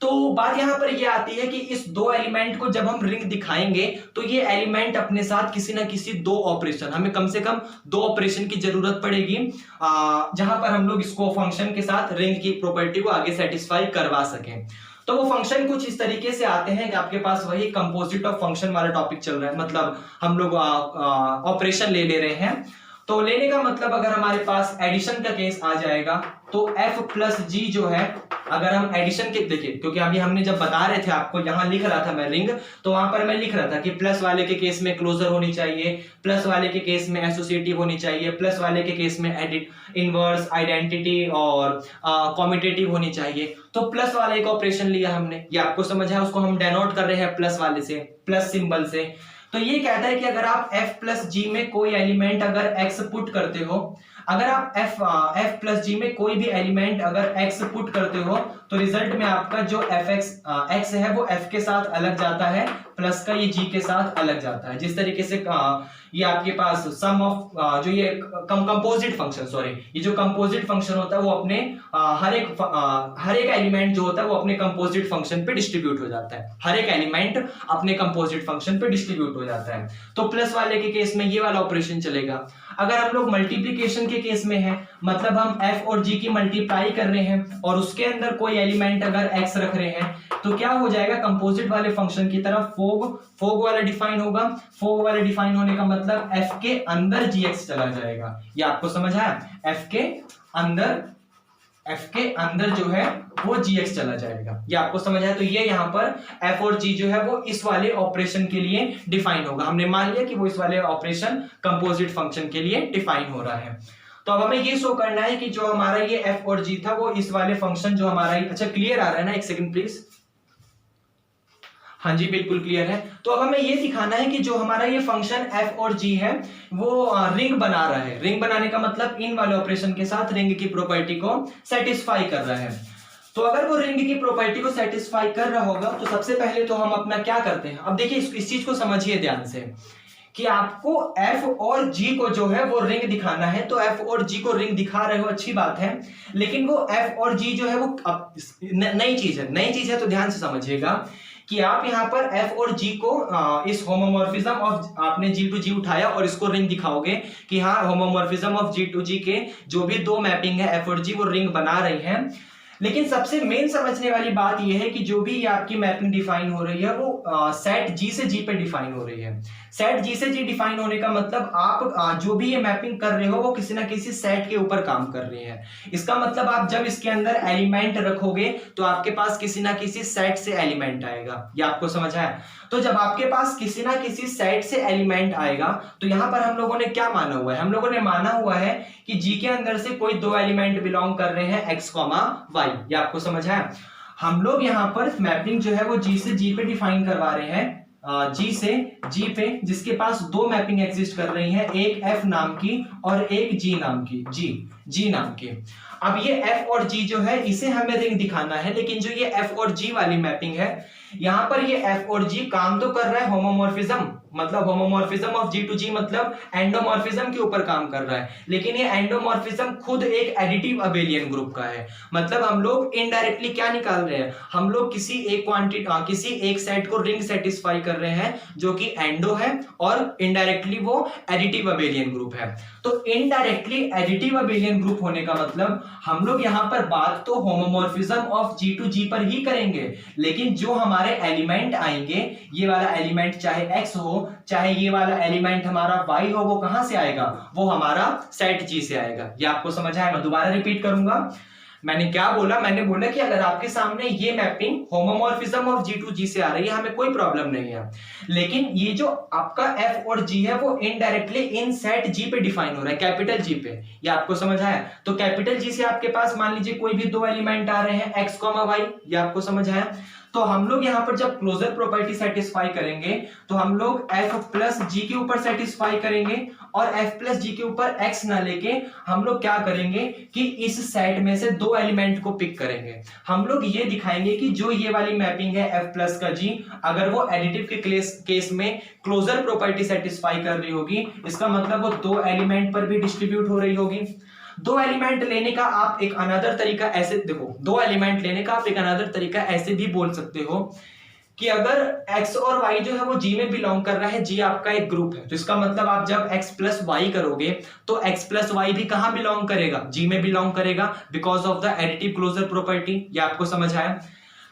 तो बात यहां पर यह आती है कि इस 2 एलिमेंट को जब हम रिंग दिखाएंगे तो ये एलिमेंट अपने साथ किसी ना किसी 2 ऑपरेशन, हमें कम से कम 2 ऑपरेशन की जरूरत पड़ेगी, जहां पर हम लोग इसको फंक्शन के साथ रिंग की प्रॉपर्टी को आगे सेटिस्फाई करवा सकें। तो वो फंक्शन कुछ इस तरीके से आते हैं कि आपके पास वही कंपोजिट ऑफ फंक्शन वाला टॉपिक चल रहा है, मतलब हम लोग ऑपरेशन ले रहे हैं। तो लेने का मतलब अगर हमारे पास एडिशन का केस आ जाएगा तो f प्लस जी जो है, अगर हम एडिशन के देखिए, क्योंकि अभी हमने जब बता रहे थे आपको, यहां लिख रहा था मैं रिंग, तो वहां पर मैं लिख रहा था कि प्लस वाले के केस में क्लोजर होनी चाहिए, प्लस वाले के केस में एसोसिएटिव होनी चाहिए, प्लस वाले के केस में एडिट इनवर्स आइडेंटिटी और कॉम्यूटेटिव होनी चाहिए। तो प्लस वाले का ऑपरेशन लिया हमने, ये आपको समझ है, उसको हम डेनोट कर रहे हैं प्लस वाले से, प्लस सिंबल से। तो ये कहता है कि अगर आप f प्लस जी में कोई एलिमेंट अगर x पुट करते हो, अगर आप f प्लस जी में कोई भी एलिमेंट अगर x पुट करते हो, तो रिजल्ट में आपका जो x है वो f के साथ अलग जाता है, प्लस का ये g के साथ अलग जाता है। जिस तरीके से ये आपके पास सम ऑफ जो ये कंपोजिट फंक्शन, सॉरी, ये जो कंपोजिट फंक्शन होता है वो अपने हर एक एलिमेंट जो होता है वो अपने कंपोजिट फंक्शन पे डिस्ट्रीब्यूट हो जाता है, हर एक एलिमेंट अपने कंपोजिट फंक्शन पे डिस्ट्रीब्यूट हो जाता है। तो प्लस वाले के केस में ये वाला ऑपरेशन चलेगा। अगर हम लोग मल्टीप्लीकेशन के केस में है, मतलब हम f और g की मल्टीप्लाई कर रहे हैं और उसके अंदर कोई एलिमेंट अगर x रख रहे हैं, तो क्या हो जाएगा, कंपोजिट वाले फंक्शन की तरफ फोग वाला डिफाइन होगा। फोग वाले डिफाइन होने का मतलब f के अंदर gx चला जाएगा। ये आपको समझ आया, f के अंदर जो है वो gx चला जाएगा, ये आपको समझ आया। तो ये यहाँ पर f और g जो है वो इस वाले ऑपरेशन के लिए डिफाइन होगा। हमने मान लिया कि वो इस वाले ऑपरेशन कंपोजिट फंक्शन के लिए डिफाइन हो रहा है। तो अब हमें ये शो करना है कि जो हमारा ये f और g था वो इस वाले फंक्शन जो हमारा, अच्छा क्लियर आ रहा है ना, एक सेकंड प्लीज, हाँ जी बिल्कुल क्लियर है। तो अब हमें ये दिखाना है कि जो हमारा ये फंक्शन f और g है वो रिंग बना रहा है। रिंग बनाने का मतलब इन वाले ऑपरेशन के साथ रिंग की प्रॉपर्टी को सेटिस्फाई कर रहा है। तो अगर वो रिंग की प्रॉपर्टी को सेटिस्फाई कर रहा होगा तो सबसे पहले तो हम अपना क्या करते हैं, अब देखिए इस चीज को समझिए ध्यान से कि आपको f और g को जो है वो रिंग दिखाना है। तो f और g को रिंग दिखा रहे हो, अच्छी बात है, लेकिन वो f और g जो है वो नई चीज है। तो ध्यान से समझिएगा कि आप यहाँ पर f और g को इस होमोमॉर्फिज्म ऑफ, आपने g टू g उठाया और इसको रिंग दिखाओगे कि हाँ homomorphism of g to g के जो भी दो मैपिंग है f और g वो रिंग बना रही हैं। लेकिन सबसे मेन समझने वाली बात यह है कि जो भी आपकी मैपिंग डिफाइन हो रही है वो सेट जी से जी पे डिफाइन हो रही है। सेट जी से जी डिफाइन होने का मतलब आप जो भी ये मैपिंग कर रहे हो वो किसी ना किसी सेट के ऊपर काम कर रहे हैं। इसका मतलब आप जब इसके अंदर एलिमेंट रखोगे तो आपके पास किसी ना किसी सेट से एलिमेंट आएगा, ये आपको समझ आया। तो जब आपके पास किसी ना किसी सेट से एलिमेंट आएगा तो यहां पर हम लोगों ने क्या माना हुआ है, हम लोगों ने माना हुआ है कि जी के अंदर से कोई दो एलिमेंट बिलोंग कर रहे हैं x, y, ये आपको समझ आया। हम लोग यहाँ पर मैपिंग जो है वो जी से जी पे डिफाइन करवा रहे हैं, जी से जी पे, जिसके पास दो मैपिंग एग्जिस्ट कर रही हैं, एक f नाम की और एक g नाम की, जी नाम की। अब ये f और g जो है इसे हमें रिंग दिखाना है, लेकिन जो ये f और g वाली मैपिंग है यहाँ पर ये f और g काम तो कर रहा है होमोमॉर्फिज्म, मतलब होमोमॉर्फिज्म ऑफ जी टू जी मतलब एंडोमॉर्फिज्म के ऊपर काम कर रहा है, लेकिन ये एंडोमॉर्फिज्म खुद एक एडिटिव अबेलियन ग्रुप का है। मतलब हम लोग इनडायरेक्टली क्या निकाल रहे हैं, हम लोग किसी एक क्वांटिटी किसी एक सेट को रिंग सेटिस्फाई कर रहे हैं जो कि एंडो है और इनडायरेक्टली वो एडिटिव अबेलियन ग्रुप है। तो इनडायरेक्टली एडिटिव अबेलियन ग्रुप होने का मतलब हम लोग यहाँ पर बात तो होमोमॉर्फिज्म ऑफ जी टू जी पर ही करेंगे, लेकिन जो हमारे एलिमेंट आएंगे, ये वाला एलिमेंट चाहे x हो चाहे ये वाला एलिमेंट हमारा y हो, वो कहां से आएगा, वो हमारा सेट जी से आएगा। ये आपको समझ आया। मैं दोबारा रिपीट करूंगा, मैंने क्या बोला, मैंने बोला कि अगर आपके सामने ये mapping homomorphism of G to G से आ रही है हमें कोई प्रॉब्लम नहीं है, लेकिन ये जो आपका f और g है वो इनडायरेक्टली इन सेट g पे डिफाइन हो रहा है, कैपिटल G पे। ये आपको समझ आया। तो कैपिटल G से आपके पास मान लीजिए कोई भी दो एलिमेंट आ रहे हैं x, y, ये आपको समझ आया। तो हम लोग यहाँ पर जब क्लोजर प्रॉपर्टी सेटिस्फाई करेंगे तो हम लोग f प्लस जी के ऊपर सेटिस्फाई करेंगे और f प्लस जी के ऊपर x ना लेके हम लोग क्या करेंगे कि इस सेट में से दो एलिमेंट को पिक करेंगे। हम लोग ये दिखाएंगे कि जो ये वाली मैपिंग है f प्लस का g, अगर वो एडिटिव के केस में क्लोजर प्रॉपर्टी सेटिस्फाई कर रही होगी, इसका मतलब वो दो एलिमेंट पर भी डिस्ट्रीब्यूट हो रही होगी। दो एलिमेंट लेने का आप एक अनदर तरीका ऐसे देखो, दो एलिमेंट लेने का आप एक अनदर तरीका ऐसे भी बोल सकते हो कि अगर x और y जो है वो g में बिलोंग कर रहा है, g आपका एक ग्रुप है, तो इसका मतलब आप जब x प्लस y करोगे तो x प्लस y भी कहां बिलोंग करेगा, g में बिलोंग करेगा, because of the additive closure property. ये आपको समझ आया।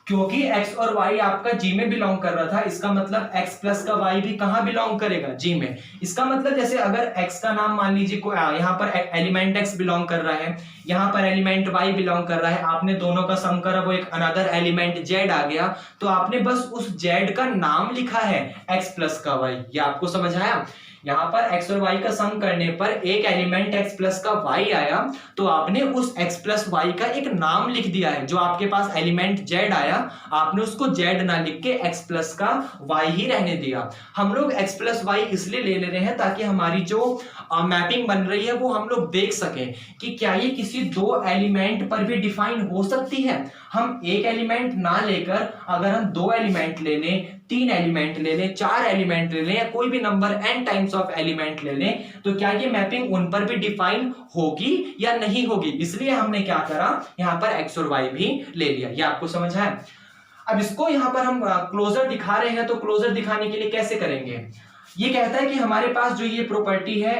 क्योंकि x और y आपका g में बिलोंग कर रहा था, इसका मतलब x प्लस का y भी कहां बिलोंग करेगा, g में। इसका मतलब जैसे अगर x का नाम मान लीजिए यहाँ पर एलिमेंट x बिलोंग कर रहा है, यहाँ पर एलिमेंट y बिलोंग कर रहा है, आपने दोनों का सम करा, वो एक अनदर एलिमेंट z आ गया, तो आपने बस उस z का नाम लिखा है x प्लस का y। ये आपको समझ आया? यहाँ पर x और y का सम करने पर एक एलिमेंट x प्लस का y आया, तो आपने उस x प्लस y का एक नाम लिख दिया है। जो आपके पास एलिमेंट z आया, आपने उसको z ना लिख के x प्लस का y ही रहने दिया। हम लोग x प्लस y इसलिए ले रहे हैं ताकि हमारी जो मैपिंग बन रही है वो हम लोग देख सकें कि क्या ये किसी दो एलिमेंट पर भी डिफाइन हो सकती है। हम एक एलिमेंट ना लेकर अगर हम दो एलिमेंट ले लें, तीन एलिमेंट ले लें, चार एलिमेंट ले लें, या कोई भी number n times of element ले लें, तो क्या ये मैपिंग उन पर भी डिफाइन होगी या नहीं होगी। इसलिए हमने क्या करा, यहाँ पर x और y भी ले लिया। ये आपको समझ आया? अब इसको यहाँ पर हम क्लोजर दिखा रहे हैं, तो क्लोजर दिखाने के लिए कैसे करेंगे। ये कहता है कि हमारे पास जो ये प्रॉपर्टी है,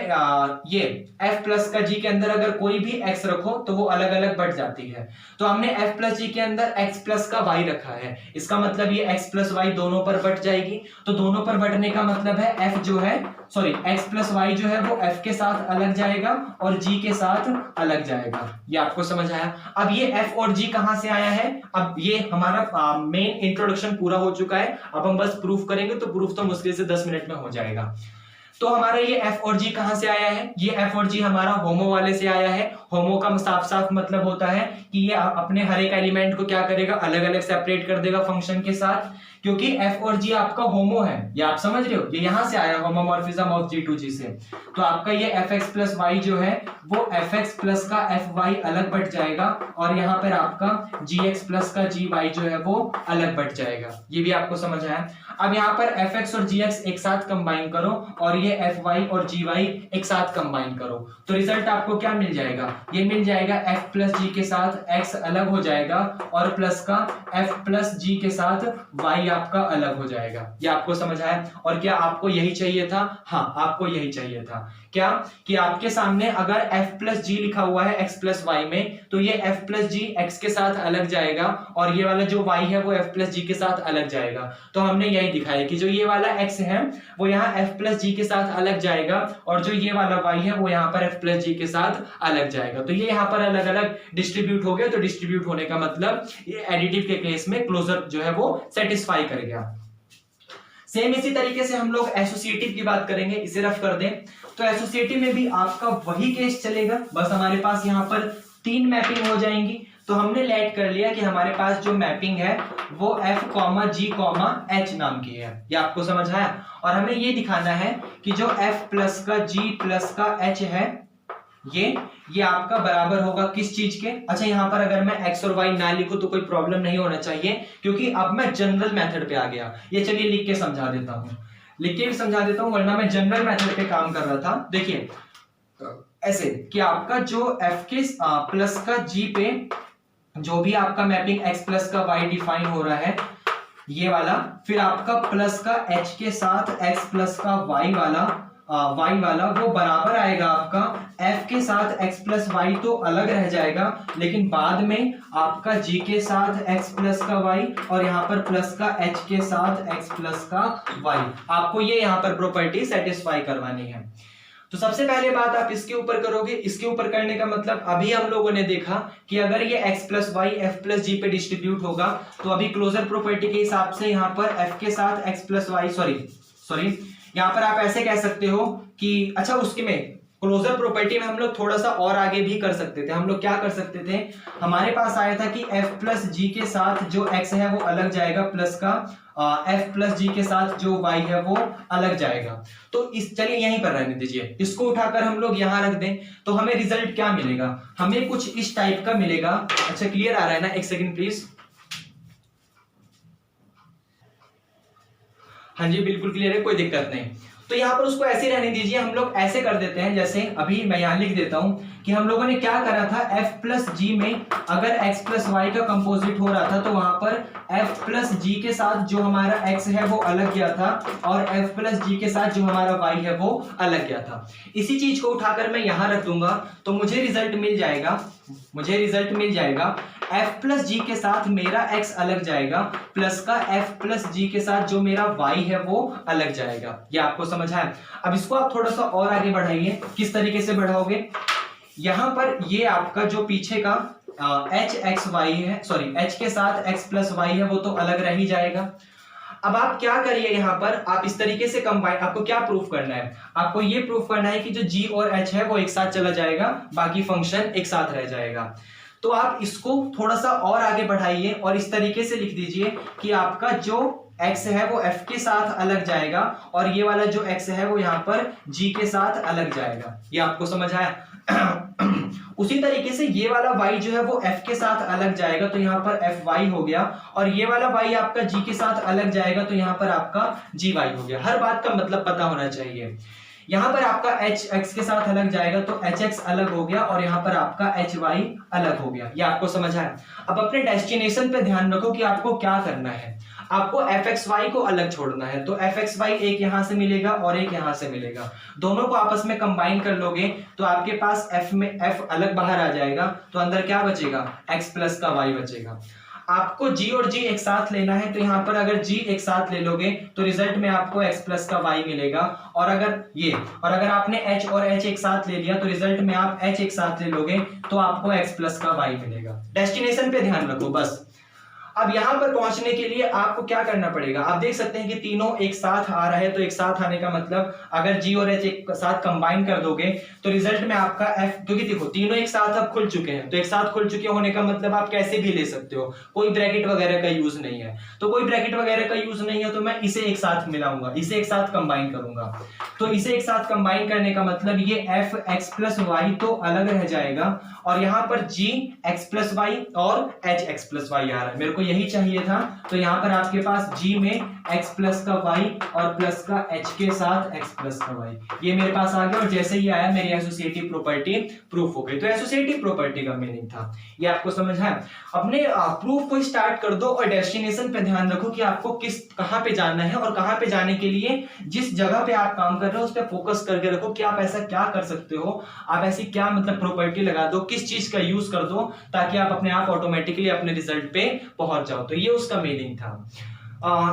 ये f प्लस का g के अंदर अगर कोई भी x रखो तो वो अलग अलग बढ़ जाती है। तो हमने f प्लस g के अंदर x प्लस का y रखा है, इसका मतलब ये x प्लस y दोनों पर बढ़ जाएगी। तो दोनों पर बढ़ने का मतलब है f जो है, सॉरी x प्लस y जो है वो f के साथ अलग जाएगा और g के साथ अलग जाएगा। ये आपको समझ आया? अब ये f और g कहां से आया है, अब ये हमारा मेन इंट्रोडक्शन पूरा हो चुका है। अब हम बस प्रूफ करेंगे, तो प्रूफ तो मुश्किल से 10 मिनट में हो जाएगा। तो हमारा ये f और g कहां से आया है, ये f और g हमारा होमो वाले से आया है। होमो का साफ साफ मतलब होता है कि ये अपने हर एक एलिमेंट को क्या करेगा, अलग अलग सेपरेट कर देगा फंक्शन के साथ, क्योंकि f और g आपका होमो है। ये आप समझ रहे हो, ये यहां से आया homomorphism of g to g से। तो आपका ये fx प्लस y जो है वो fx प्लस का fy अलग बढ़ जाएगा, और यहाँ पर आपका gx प्लस का gy जो है वो अलग बढ़ जाएगा। ये भी आपको समझ आया? अब यहाँ पर fx और gx एक साथ कंबाइन करो और ये fy और gy एक साथ कंबाइन करो, तो रिजल्ट आपको क्या मिल जाएगा, ये मिल जाएगा f प्लस g के साथ x अलग हो जाएगा और प्लस का f प्लस g के साथ y आपका अलग हो जाएगा। ये आपको समझ आया? और क्या आपको यही चाहिए था? हाँ, आपको यही चाहिए था। क्या कि आपके सामने अगर f प्लस g लिखा हुआ है x प्लस y में, तो ये f प्लस g x के साथ अलग जाएगा और ये वाला जो y है वो f प्लस g के साथ अलग जाएगा। तो हमने यही दिखाया कि जो ये वाला x है वो यहाँ f प्लस g के साथ अलग जाएगा और जो ये वाला y है वो यहाँ पर f प्लस g के साथ अलग जाएगा। तो ये यहाँ पर अलग अलग डिस्ट्रीब्यूट हो गया। तो डिस्ट्रीब्यूट होने का मतलब ये एडिटिव के केस में क्लोजर जो है वो सेटिस्फाई कर गया। सेम इसी तरीके से हम लोग एसोसिएटिव की बात करेंगे, इसे रफ कर दें। तो एसोसिएटिव में भी आपका वही केस चलेगा, बस हमारे पास यहाँ पर तीन मैपिंग हो जाएंगी। तो हमने लेट कर लिया कि हमारे पास जो मैपिंग है वो f, g, h नाम की है। ये आपको समझ आया? और हमें ये दिखाना है कि जो f प्लस का g प्लस का h है ये आपका बराबर होगा किस चीज के। अच्छा, यहाँ पर अगर मैं x और y ना लिखूं तो कोई प्रॉब्लम नहीं होना चाहिए, क्योंकि अब मैं जनरल मेथड पे आ गया। ये चलिए लिख के समझा देता हूं, लिख के भी समझा देता हूं, वरना मैं जनरल मेथड पे काम कर रहा था। देखिए ऐसे कि आपका जो f के प्लस का g पे जो भी आपका मैपिंग x प्लस का y डिफाइन हो रहा है ये वाला, फिर आपका प्लस का h के साथ x प्लस का y वाला वो बराबर आएगा आपका f के साथ x प्लस y, तो अलग रह जाएगा, लेकिन बाद में आपका g के साथ x प्लस का y और यहाँ पर प्लस का h के साथ x प्लस का y। आपको ये यहाँ पर प्रॉपर्टी सेटिस्फाई करवानी है। तो सबसे पहले बात आप इसके ऊपर करोगे। इसके ऊपर करने का मतलब अभी हम लोगों ने देखा कि अगर ये x plus Y f plus G पे डिस्ट्रीब्यूट होगा, तो अभी क्लोजर प्रॉपर्टी के हिसाब से यहाँ पर f के साथ x प्लस वाई सॉरी यहाँ पर आप ऐसे कह सकते हो कि अच्छा, उसके में क्लोजर प्रॉपर्टी में हम लोग थोड़ा सा और आगे भी कर सकते थे। हम लोग क्या कर सकते थे, हमारे पास आया था कि f प्लस जी के साथ जो x है वो अलग जाएगा, प्लस का f प्लस जी के साथ जो y है वो अलग जाएगा। तो इस चलिए यहीं पर रहने दीजिए, इसको उठाकर हम लोग यहाँ रख दें तो हमें रिजल्ट क्या मिलेगा, हमें कुछ इस टाइप का मिलेगा। अच्छा, क्लियर आ रहा है ना? एक सेकंड प्लीज। हाँ जी, बिल्कुल क्लियर है, कोई दिक्कत नहीं। तो यहाँ पर उसको ऐसे रहने दीजिए, हम लोग ऐसे कर देते हैं, जैसे अभी मैं यहाँ लिख देता हूं कि हम लोगों ने क्या करा था, f प्लस जी में अगर x प्लस वाई का कंपोजिट हो रहा था तो वहां पर f प्लस जी के साथ जो हमारा x है वो अलग गया था और f प्लस जी के साथ जो हमारा y है वो अलग गया था। इसी चीज को उठाकर मैं यहाँ रख दूंगा तो मुझे रिजल्ट मिल जाएगा f प्लस जी के साथ मेरा x अलग जाएगा, प्लस का f प्लस जी के साथ जो मेरा y है वो अलग जाएगा। ये आपको समझ आया? अब इसको आप थोड़ा सा और आगे बढ़ाइए। किस तरीके से बढ़ाओगे? यहां पर ये आपका जो पीछे का h x y है, सॉरी h के साथ x प्लस y है वो तो अलग रह ही जाएगा। अब आप क्या करिए, यहां पर आप इस तरीके से कंबाइन, आपको क्या प्रूफ करना है? आपको ये प्रूफ करना है कि जो g और h है वो एक साथ चला जाएगा, बाकी फंक्शन एक साथ रह जाएगा। तो आप इसको थोड़ा सा और आगे बढ़ाइए और इस तरीके से लिख दीजिए कि आपका जो x है वो f के साथ अलग जाएगा और ये वाला जो x है वो यहाँ पर g के साथ अलग जाएगा। ये आपको समझ आया? उसी तरीके से ये वाला y जो है वो f के साथ अलग जाएगा, तो यहाँ पर fy हो गया, और ये वाला y आपका g के साथ अलग जाएगा, तो यहाँ पर आपका gy हो गया। हर बात का मतलब पता होना चाहिए। यहाँ पर आपका h x के साथ अलग जाएगा तो hx अलग हो गया, और यहाँ पर आपका hy अलग हो गया। ये आपको समझ आया? अब अपने डेस्टिनेशन पे ध्यान रखो कि आपको क्या करना है। आपको fxy को अलग छोड़ना है, तो fxy एक यहां से मिलेगा और एक यहां से मिलेगा, दोनों को आपस में कंबाइन कर लोगे तो आपके पास f में f अलग बाहर आ जाएगा, तो अंदर क्या बचेगा? x प्लस का y बचेगा। आपको g और g एक साथ लेना है, तो यहाँ पर अगर g एक साथ ले लोगे तो रिजल्ट में आपको x प्लस का y मिलेगा, और अगर आपने h और h एक साथ ले लिया तो रिजल्ट में आप h एक साथ ले लोगे तो आपको x प्लस का y मिलेगा। डेस्टिनेशन पे ध्यान रखो बस। अब यहां पर पहुंचने के लिए आपको क्या करना पड़ेगा? आप देख सकते हैं कि तीनों एक साथ आ रहा है, तो एक साथ आने का मतलब अगर g और h एक साथ कंबाइन कर दोगे तो रिजल्ट में आपका f, क्योंकि देखो तीनों एक साथ अब खुल चुके हैं, तो एक साथ खुल चुके होने का मतलब आप कैसे भी ले सकते हो, कोई ब्रैकेट वगैरह का यूज नहीं है। तो कोई ब्रैकेट वगैरह का यूज नहीं है तो मैं इसे एक साथ मिलाऊंगा, इसे एक साथ कंबाइन करूंगा, तो इसे एक साथ कंबाइन करने का मतलब ये f x प्लस वाई तो अलग रह जाएगा, और यहाँ पर g x प्लस वाई और h x प्लस वाई आ रहा है, मेरे को यही चाहिए था। तो यहाँ पर आपके पास g में x प्लस का y और प्लस का h के साथ x प्लस का y, ये मेरे पास आ गया, और जैसे ही आया मेरी एसोसिएटिव प्रॉपर्टी प्रूफ हो गई। तो एसोसिएटिव प्रॉपर्टी का मीनिंग था, ये आपको समझ है? अपने प्रूफ को स्टार्ट कर दो और डेस्टिनेशन पे ध्यान रखो कि आपको कहां पे जाना है, और कहां पे जाने के लिए जिस जगह पे आप काम कर रहे हो उस पर फोकस करके रखो कि आप ऐसा क्या कर सकते हो, आप ऐसी क्या मतलब प्रॉपर्टी लगा दो, किस चीज का यूज कर दो ताकि आप अपने आप ऑटोमेटिकली अपने रिजल्ट पे पहुंच जाओ। तो ये उसका मीनिंग था।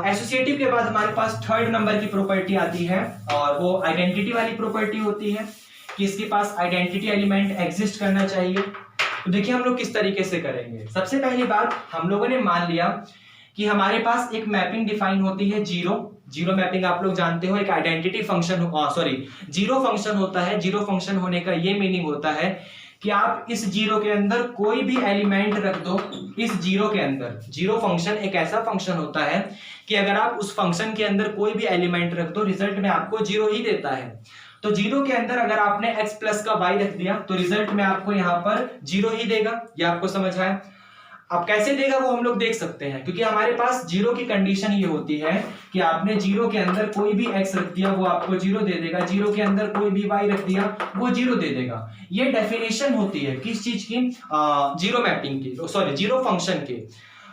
एसोसिएटिव के बाद हमारे पास थर्ड नंबर की प्रॉपर्टी आती है, और वो आइडेंटिटी वाली प्रॉपर्टी होती है कि इसके पास आइडेंटिटी एलिमेंट एग्जिस्ट करना चाहिए। तो देखिए हम लोग किस तरीके से करेंगे। सबसे पहली बात, हम लोगों ने मान लिया कि हमारे पास एक मैपिंग डिफाइन होती है जीरो मैपिंग, आप लोग जानते हो एक आइडेंटिटी फंक्शन, जीरो फंक्शन होता है। जीरो फंक्शन होने का ये मीनिंग होता है कि आप इस जीरो के अंदर कोई भी एलिमेंट रख दो, इस जीरो के अंदर। जीरो फंक्शन एक ऐसा फंक्शन होता है कि अगर आप उस फंक्शन के अंदर कोई भी एलिमेंट रख दो रिजल्ट में आपको जीरो ही देता है। तो जीरो के अंदर अगर आपने x प्लस का y रख दिया तो रिजल्ट में आपको यहाँ पर जीरो ही देगा। ये आपको समझ आया? अब कैसे देगा वो हम लोग देख सकते हैं, क्योंकि हमारे पास जीरो की कंडीशन ये होती है कि आपने जीरो के अंदर कोई भी x रख दिया वो आपको जीरो दे देगा, जीरो के अंदर कोई भी y रख दिया वो जीरो दे देगा। ये डेफिनेशन होती है किस चीज की? जीरो मैपिंग की, सॉरी जीरो फंक्शन की।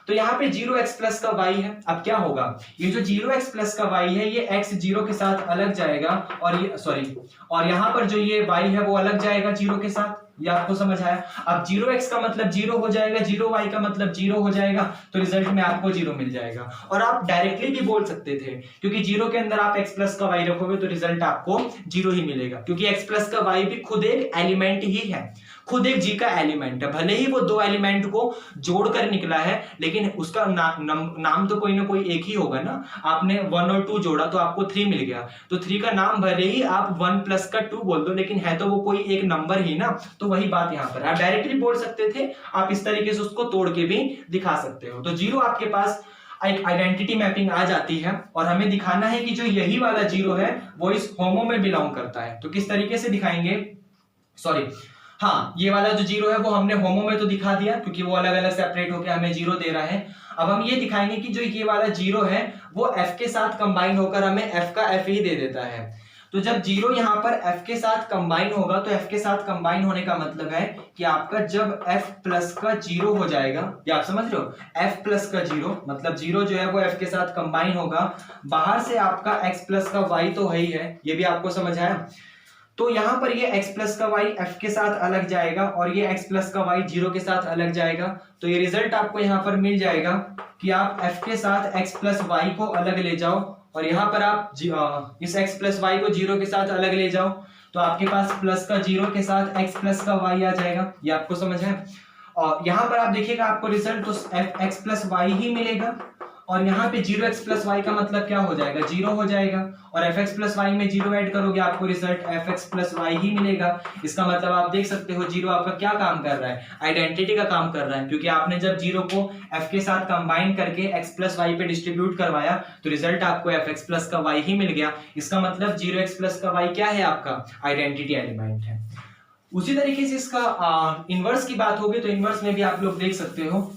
तो यहाँ पे जीरो एक्स प्लस का y है। अब क्या होगा, ये जो जीरो एक्स प्लस का y है ये x जीरो के साथ अलग जाएगा, और यहाँ पर जो ये y है वो अलग जाएगा जीरो के साथ। ये आपको समझ आया? अब जीरो एक्स का मतलब जीरो हो जाएगा, जीरो वाई का मतलब जीरो हो जाएगा, तो रिजल्ट में आपको जीरो मिल जाएगा। और आप डायरेक्टली भी बोल सकते थे, क्योंकि जीरो के अंदर आप एक्स प्लस का वाई रखोगे तो रिजल्ट आपको जीरो ही मिलेगा, क्योंकि एक्स प्लस का वाई भी खुद एक एलिमेंट ही है, खुद एक जी का एलिमेंट है। भले ही वो दो एलिमेंट को जोड़कर निकला है, लेकिन उसका नाम तो कोई ना कोई एक ही होगा ना। आपने 1 और 2 जोड़ा तो आपको 3 मिल गया, तो 3 का नाम भले ही आप 1 प्लस का 2 बोल दो, लेकिन है तो वो कोई एक नंबर ही ना। तो वही बात यहाँ पर आप डायरेक्टली बोल सकते थे, आप इस तरीके से उसको तोड़ के भी दिखा सकते हो। तो जीरो आपके पास एक आइडेंटिटी मैपिंग आ जाती है, और हमें दिखाना है कि जो यही वाला जीरो है वो इस होमो में बिलोंग करता है। तो किस तरीके से दिखाएंगे, ये वाला जो जीरो है वो हमने होमो में तो दिखा दिया, क्योंकि वो अलग अलग सेपरेट होकर हमें जीरो दे रहा है। अब हम ये दिखाएंगे कि जो ये वाला जीरो है वो f के साथ कंबाइन होकर हमें f का f ही दे देता है। तो जब जीरो यहाँ पर f के साथ कंबाइन होगा, तो f के साथ कंबाइन होने का मतलब है कि आपका जब f प्लस का जीरो हो जाएगा, या आप समझ रहे हो, f प्लस का जीरो मतलब जीरो जो है वो f के साथ कंबाइन होगा, बाहर से आपका x प्लस का y तो है ही है, ये भी आपको समझ आया। तो यहाँ पर ये x प्लस का y f के साथ अलग जाएगा और ये x प्लस का y 0 के साथ अलग जाएगा। तो ये रिजल्ट आपको यहाँ पर मिल जाएगा कि आप f के साथ x प्लस y को अलग ले जाओ और यहाँ पर आप इस x प्लस y को 0 के साथ अलग ले जाओ, तो आपके पास प्लस का 0 के साथ x प्लस का y आ जाएगा। ये आपको समझ है। और यहाँ पर आप देखिएगा आपको रिजल्ट तो x प्लस y ही मिलेगा और यहाँ पे 0x प्लस वाई का मतलब क्या हो जाएगा, 0 हो जाएगा। और fx प्लस वाई में 0 ऐड करोगे आपको result fx plus why he मिलेगा। इसका मतलब आप देख सकते हो 0 आपका क्या काम कर रहा है, आइडेंटिटी का काम कर रहा है, क्योंकि आपने जब 0 को f के साथ कंबाइन करके x प्लस वाई पे डिस्ट्रीब्यूट करवाया तो रिजल्ट आपको fx प्लस का y ही मिल गया। इसका मतलब 0x प्लस का y क्या है, आपका आइडेंटिटी एलिमेंट है। उसी तरीके से इसका इनवर्स की बात होगी तो इनवर्स में भी आप लोग देख सकते हो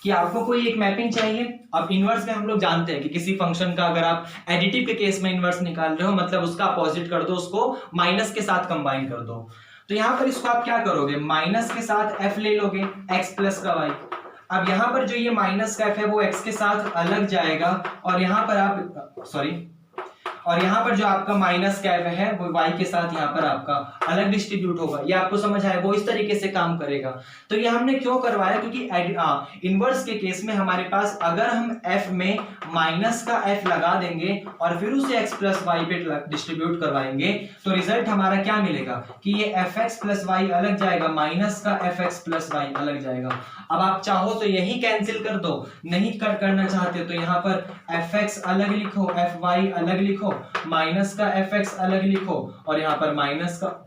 कि आपको कोई एक मैपिंग चाहिए। अब इनवर्स में हम लोग जानते हैं कि किसी फंक्शन का अगर आप एडिटिव के केस में इनवर्स निकाल रहे हो मतलब उसका अपोजिट कर दो, उसको माइनस के साथ कंबाइन कर दो। तो यहाँ पर इसको आप क्या करोगे, माइनस के साथ f ले लोगे x प्लस का y। अब यहाँ पर जो ये माइनस का f है वो x के साथ अलग जाएगा और यहाँ पर आप और यहाँ पर जो आपका माइनस का f है वो y के साथ यहाँ पर आपका अलग डिस्ट्रीब्यूट होगा। ये आपको समझ आया, वो इस तरीके से काम करेगा। तो ये हमने क्यों करवाया, क्योंकि इनवर्स के केस में हमारे पास अगर हम f में माइनस का f लगा देंगे और फिर उसे x प्लस वाई पे डिस्ट्रीब्यूट करवाएंगे तो रिजल्ट हमारा क्या मिलेगा कि ये fx प्लस वाई अलग जाएगा, माइनस का fx प्लस वाई अलग जाएगा। अब आप चाहो तो यही कैंसिल कर दो, नहीं करना चाहते तो यहाँ पर fx अलग लिखो, fy अलग लिखो, माइनस का fx अलग लिखो और यहाँ पर माइनस का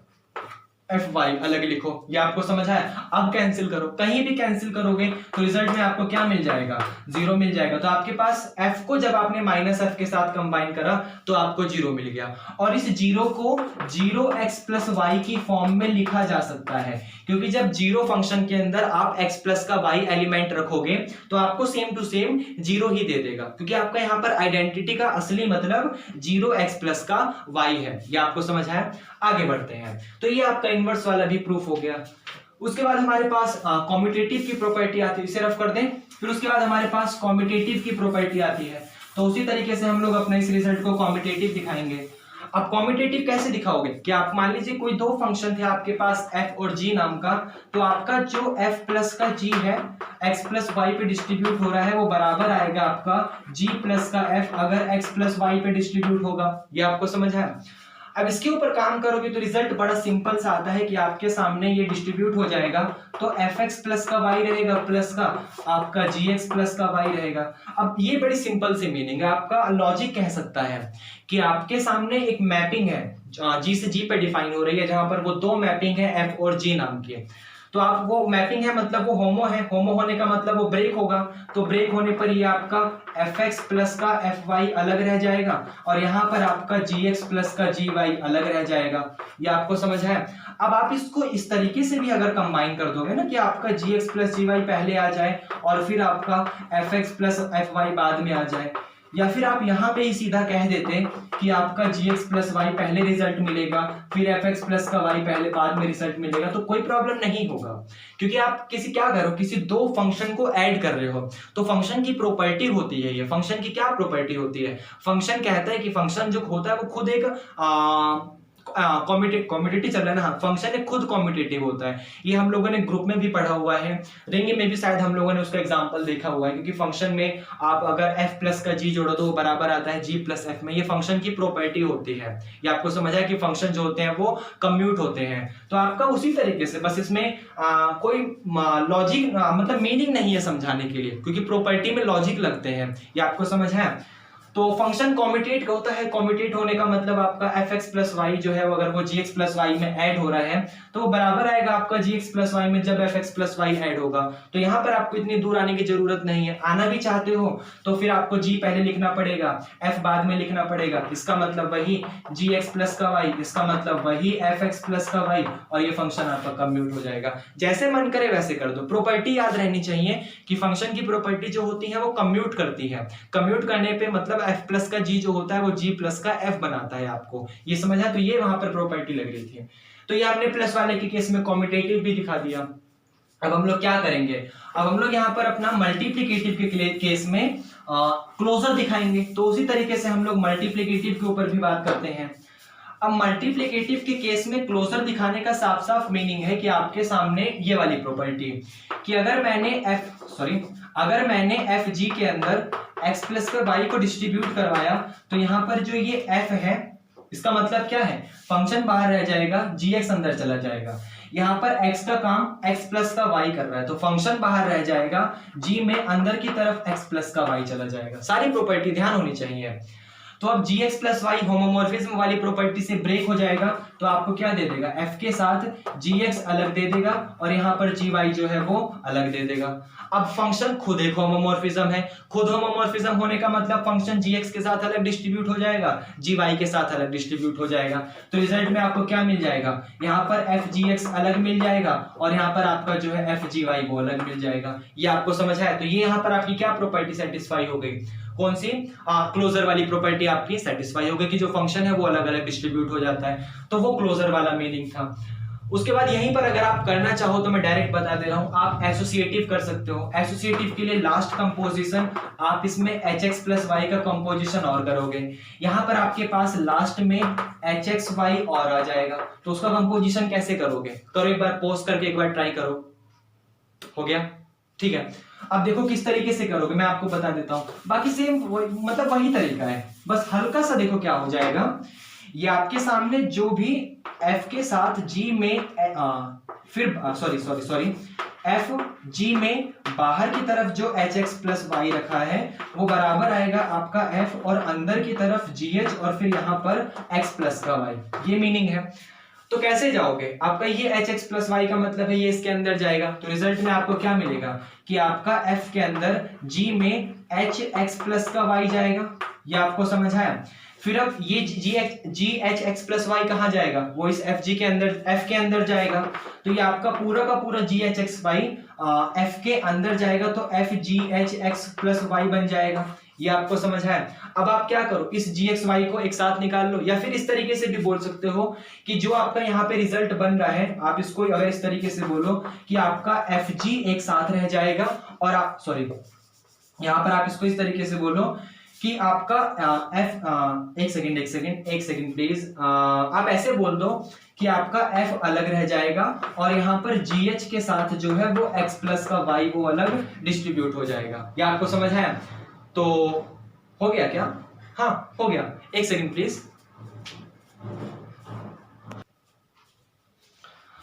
fy अलग लिखो। ये आपको समझ आया। अब कैंसिल करो, कहीं भी कैंसिल करोगे तो रिजल्ट में आपको क्या मिल जाएगा, 0 मिल जाएगा। तो आपके पास f को जब आपने माइनस f के साथ कंबाइन करा तो आपको 0 मिल गया और इस 0 को 0x प्लस वाई की फॉर्म में लिखा जा सकता है, क्योंकि जब 0 फंक्शन के अंदर आप x प्लस का y एलिमेंट रखोगे तो आपको सेम टू सेम 0 ही दे देगा, क्योंकि आपका यहाँ पर आइडेंटिटी का असली मतलब 0x प्लस का y है। ये आपको समझ आया। आगे बढ़ते हैं। तो ये आपका इनवर्स वाला भी प्रूफ हो गया। उसके बाद हमारे पास कॉम्यूटेटिव की प्रॉपर्टी आती है, इसे रफ कर दें। फिर उसके बाद हमारे पास कॉम्यूटेटिव की प्रॉपर्टी आती है, तो उसी तरीके से हम लोग अपना इस रिजल्ट को कॉम्यूटेटिव दिखाएंगे। अब कॉम्यूटेटिव कैसे दिखाओगे कि आप मान लीजिए कोई दो फंक्शन थे आपके पास f और g नाम का, तो आपका जो f प्लस का g है x प्लस वाई पे डिस्ट्रीब्यूट हो रहा है वो बराबर आएगा आपका g प्लस का f अगर x प्लस वाई पे डिस्ट्रीब्यूट होगा। ये आपको समझ है। अब इसके ऊपर काम करोगे तो रिजल्ट बड़ा सिंपल सा आता है कि आपके सामने ये डिस्ट्रीब्यूट हो जाएगा तो fx प्लस का y रहेगा प्लस का आपका gx प्लस का y रहेगा। अब ये बड़ी सिंपल सी मीनिंग है, आपका लॉजिक कह सकता है कि आपके सामने एक मैपिंग है g से g पे डिफाइन हो रही है, जहां पर वो दो मैपिंग है f और g नाम की। तो आप वो मैपिंग है मतलब वो होमो है, होमो होने का मतलब वो ब्रेक होगा, तो ब्रेक होने पर ये आपका fx प्लस का fy अलग रह जाएगा और यहाँ पर आपका gx प्लस का gy अलग रह जाएगा। ये आपको समझ है। अब आप इसको इस तरीके से भी अगर कंबाइन कर दोगे ना कि आपका gx प्लस gy पहले आ जाए और फिर आपका fx प्लस fy बाद में आ जाए, या फिर आप यहाँ पे ही सीधा कह देते कि आपका gx प्लस y पहले रिजल्ट मिलेगा फिर fx प्लस का y पहले बाद में रिजल्ट मिलेगा, तो कोई प्रॉब्लम नहीं होगा। क्योंकि आप क्या करो, किसी दो फंक्शन को ऐड कर रहे हो तो फंक्शन की प्रॉपर्टी होती है। ये फंक्शन की क्या प्रॉपर्टी होती है, फंक्शन कहता है कि फंक्शन जो होता है वो खुद एक कॉम्यूटेटिव चल रहा है ना, फंक्शन एक खुद कॉम्यूटेटिव होता है। ये हम लोगों ने ग्रुप में भी पढ़ा हुआ है, रिंग में भी शायद हम लोगों ने उसका एग्जांपल देखा हुआ है, क्योंकि फंक्शन में आप अगर f प्लस का g जोड़ो तो वो बराबर आता है g प्लस f में। ये फंक्शन की प्रॉपर्टी होती है। ये आपको समझ आया कि फंक्शन जो होते हैं वो कम्यूट होते हैं। तो आपका उसी तरीके से बस इसमें कोई लॉजिक मतलब मीनिंग नहीं है समझाने के लिए, क्योंकि प्रॉपर्टी में लॉजिक लगते हैं। ये आपको समझ है। तो फंक्शन कॉम्यूटेट होता है, कॉम्यूटेट होने का मतलब आपका fx प्लस वाई जो है अगर वो gx प्लस वाई में ऐड हो रहा है तो वो बराबर आएगा आपका gx प्लस वाई में जब fx प्लस वाई ऐड होगा। तो यहाँ पर आपको इतनी दूर आने की जरूरत नहीं है। आना भी चाहते हो तो फिर आपको g पहले लिखना पड़ेगा, f बाद में लिखना पड़ेगा, इसका मतलब वही gx प्लस का y, इसका मतलब वही fx प्लस का y और ये फंक्शन आपका कम्यूट हो जाएगा। जैसे मन करे वैसे कर दो। प्रॉपर्टी याद रहनी चाहिए कि फंक्शन की प्रॉपर्टी जो होती है वो कम्यूट करती है। कम्यूट करने पे मतलब f प्लस का g जो होता है वो g प्लस का f बनाता है। आपको ये समझ है। तो ये वहां पर प्रॉपर्टी लग रही थी। तो ये हमने प्लस वाले के केस में कॉम्यूटेटिव भी दिखा दिया। अब हम लोग क्या करेंगे, अब हम लोग यहाँ पर अपना मल्टीप्लिकेटिव के केस में क्लोजर दिखाएंगे। तो उसी तरीके से हम लोग मल्टीप्लिकेटिव के ऊपर भी बात करते हैं। अब मल्टीप्लिकेटिव के केस में क्लोजर दिखाने का साफ साफ मीनिंग है कि आपके सामने ये वाली प्रॉपर्टी कि अगर मैंने एफ जी के अंदर x प्लस का y को डिस्ट्रीब्यूट करवाया तो यहाँ पर जो ये f है इसका मतलब क्या है, फंक्शन बाहर रह जाएगा, gx अंदर चला जाएगा। यहाँ पर x का काम x प्लस का y कर रहा है तो फंक्शन बाहर रह जाएगा, g में अंदर की तरफ x प्लस का y चला जाएगा। सारी प्रॉपर्टी ध्यान होनी चाहिए। तो अब gx प्लस वाई होमोमॉर्फिज्म वाली प्रॉपर्टी से ब्रेक हो जाएगा तो आपको क्या दे देगा, f के साथ gx अलग दे देगा और यहाँ पर gy जो है वो अलग दे देगा। अब फंक्शन खुद एक होमोमॉर्फिज्म है, खुद होमोमॉर्फिज्म होने का मतलब फंक्शन gx के साथ अलग डिस्ट्रीब्यूट हो जाएगा, gy के साथ अलग डिस्ट्रीब्यूट हो जाएगा। तो रिजल्ट में आपको क्या मिल जाएगा, यहाँ पर fgx अलग मिल जाएगा और यहाँ पर आपका जो है fgy वो अलग मिल जाएगा। ये आपको समझ आया? तो ये यहाँ पर आपकी क्या प्रॉपर्टी सेटिस्फाई हो गई, कौन सी, क्लोजर वाली प्रॉपर्टी आपकी सेटिस्फाई हो गई कि जो फंक्शन है वो अलग अलग डिस्ट्रीब्यूट हो जाता है। तो वो क्लोजर वाला मीनिंग था। उसके बाद यहीं पर अगर आप करना चाहो तो मैं डायरेक्ट बता दे रहा हूं, आप एसोसिएटिव कर सकते हो। एसोसिएटिव के लिए लास्ट कंपोजिशन आप इसमें hx प्लस y का कंपोजिशन और करोगे। यहां पर आपके पास लास्ट में hxy और आ जाएगा तो उसका कंपोजिशन कैसे करोगे, करो एक बार पॉज करके एक बार ट्राई करो। हो गया, ठीक है। अब देखो किस तरीके से करोगे मैं आपको बता देता हूं, बाकी सेम मतलब वही तरीका है, बस हल्का सा देखो क्या हो जाएगा। ये आपके सामने जो भी f के साथ g में f g में बाहर की तरफ जो hx प्लस y रखा है वो बराबर आएगा आपका f और अंदर की तरफ gh और फिर यहाँ पर x प्लस का y, ये मीनिंग है। तो कैसे जाओगे, आपका ये hx प्लस y का मतलब है ये इसके अंदर जाएगा तो रिजल्ट में आपको क्या मिलेगा कि आपका f के अंदर g में hx प्लस का y जाएगा। ये आपको समझ आया? फिर अब ये gh प्लस y कहाँ जाएगा, वो इस fg के अंदर, f के अंदर जाएगा। तो ये आपका पूरा का पूरा gh f के अंदर जाएगा तो fgh प्लस y बन जाएगा। ये आपको समझ है? अब आप क्या करो, इस gxy को एक साथ निकाल लो, या फिर इस तरीके से भी बोल सकते हो कि जो आपका यहाँ पे रिजल्ट बन रहा है आप इसको अगर इस तरीके से बोलो कि आपका fg एक साथ रह जाएगा और आप यहाँ पर आप इसको इस तरीके से बोलो कि आपका एक सेकंड प्लीज, आप ऐसे बोल दो कि आपका f अलग रह जाएगा और यहाँ पर gh के साथ जो है वो x प्लस का y वो अलग डिस्ट्रीब्यूट हो जाएगा। ये आपको समझ है? तो हो गया क्या? हाँ हो गया। एक सेकंड प्लीज,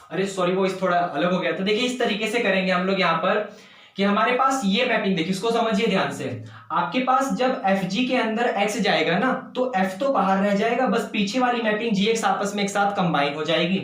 अरे सॉरी वो इस थोड़ा अलग हो गया था। देखिए इस तरीके से करेंगे हम लोग यहाँ पर कि हमारे पास ये मैपिंग, देखिए इसको समझिए ध्यान से। आपके पास जब fg के अंदर x जाएगा ना तो f तो बाहर रह जाएगा, बस पीछे वाली मैपिंग gx आपस में एक साथ कंबाइन हो जाएगी।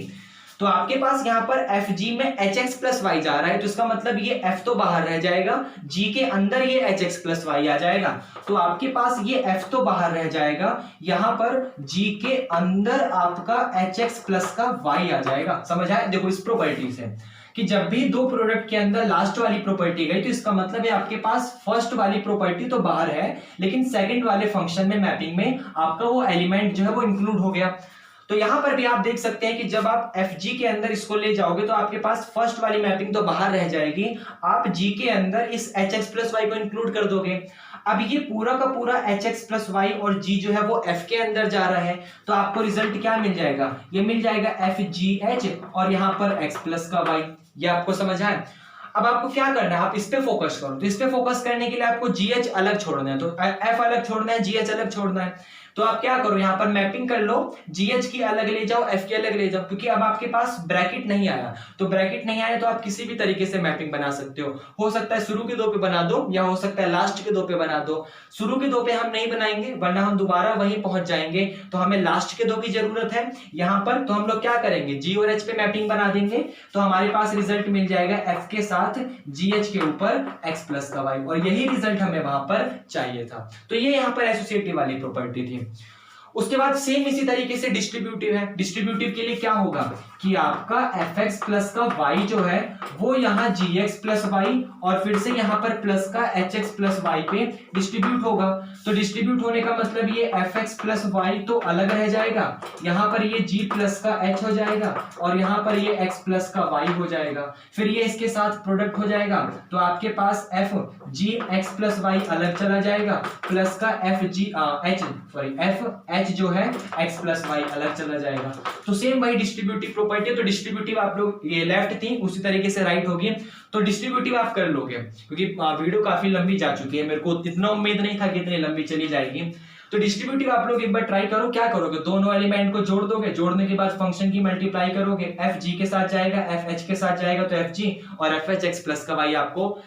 तो आपके पास यहाँ पर fg में hx प्लस y जा रहा है तो इसका मतलब ये f तो बाहर रह जाएगा, g के अंदर ये hx प्लस y आ जाएगा तो आपके पास ये f तो बाहर रह जाएगा, यहाँ पर g के अंदर आपका hx प्लस का y आ जाएगा। समझ आए? देखो इस प्रॉपर्टी से कि जब भी दो प्रोडक्ट के अंदर लास्ट वाली प्रॉपर्टी गई तो इसका मतलब है आपके पास फर्स्ट वाली प्रॉपर्टी तो बाहर है लेकिन सेकंड वाले फंक्शन में मैपिंग में आपका वो एलिमेंट जो है वो इंक्लूड हो गया। तो यहां पर भी आप देख सकते हैं कि जब आप fg के अंदर इसको ले जाओगे तो आपके पास फर्स्ट वाली मैपिंग तो बाहर रह जाएगी, आप g के अंदर इस hx प्लस y को इंक्लूड कर दोगे। अब ये पूरा का पूरा hx प्लस y और g जो है वो f के अंदर जा रहा है तो आपको रिजल्ट क्या मिल जाएगा, ये मिल जाएगा fgh और यहाँ पर x प्लस का y। ये आपको समझ आए? अब आपको क्या करना है, आप इस पे फोकस करो। तो इस पे फोकस करने के लिए आपको gh अलग छोड़ना है, तो f अलग छोड़ना है, gh अलग छोड़ना है। तो आप क्या करो, यहाँ पर मैपिंग कर लो, gh की अलग ले जाओ, f की अलग ले जाओ, क्योंकि अब आपके पास ब्रैकेट नहीं आया। तो ब्रैकेट नहीं आया तो आप किसी भी तरीके से मैपिंग बना सकते हो सकता है शुरू के दो पे बना दो या हो सकता है लास्ट के दो पे बना दो। शुरू के दो पे हम नहीं बनाएंगे वरना हम दोबारा वहीं पहुंच जाएंगे, तो हमें लास्ट के दो की जरूरत है यहाँ पर। तो हम लोग क्या करेंगे, g और h पे मैपिंग बना देंगे तो हमारे पास रिजल्ट मिल जाएगा f के साथ gh के ऊपर x प्लस का y, और यही रिजल्ट हमें वहां पर चाहिए था। तो ये यहाँ पर एसोसिएटिव वाली प्रॉपर्टी थी। उसके बाद सेम इसी तरीके से डिस्ट्रीब्यूटिव है। डिस्ट्रीब्यूटिव के लिए क्या होगा कि आपका fx प्लस का y जो है वो यहाँ gx प्लस y और फिर से यहाँ पर प्लस का hx प्लस y पे डिस्ट्रीब्यूट होगा। तो डिस्ट्रीब्यूट होने का मतलब ये fx प्लस y तो अलग रह जाएगा, यहाँ पर ये g प्लस का h हो जाएगा और यहाँ पर ये x प्लस का y हो जाएगा, फिर ये इसके साथ प्रोडक्ट हो जाएगा। तो आपके पास f g x plus y अलग चला जाएगा प्लस का f h H जो है x प्लस वाई अलग चला जाएगा। तो सेम वही डिस्ट्रीब्यूटिव प्रॉपर्टी, तो डिस्ट्रीब्यूटिव आप लोग ये लेफ्ट थी उसी तरीके से राइट होगी, तो डिस्ट्रीब्यूटिव आप कर लोगे क्योंकि वीडियो काफी लंबी जा चुकी है, मेरे को इतना उम्मीद नहीं था कि इतनी लंबी चली जाएगी। तो डिस्ट्रीब्यूटिव आप लोग एक बार ट्राई करो, क्या करोगे, दोनों एलिमेंट को जोड़ दोगे, जोड़ने के बाद फंक्शन की मल्टीप्लाई करोगे, एफ जी के साथ जाएगा, एफ एच के साथ जाएगा, तो एफ जी और एफ एच एक्स प्लस का वाई आपको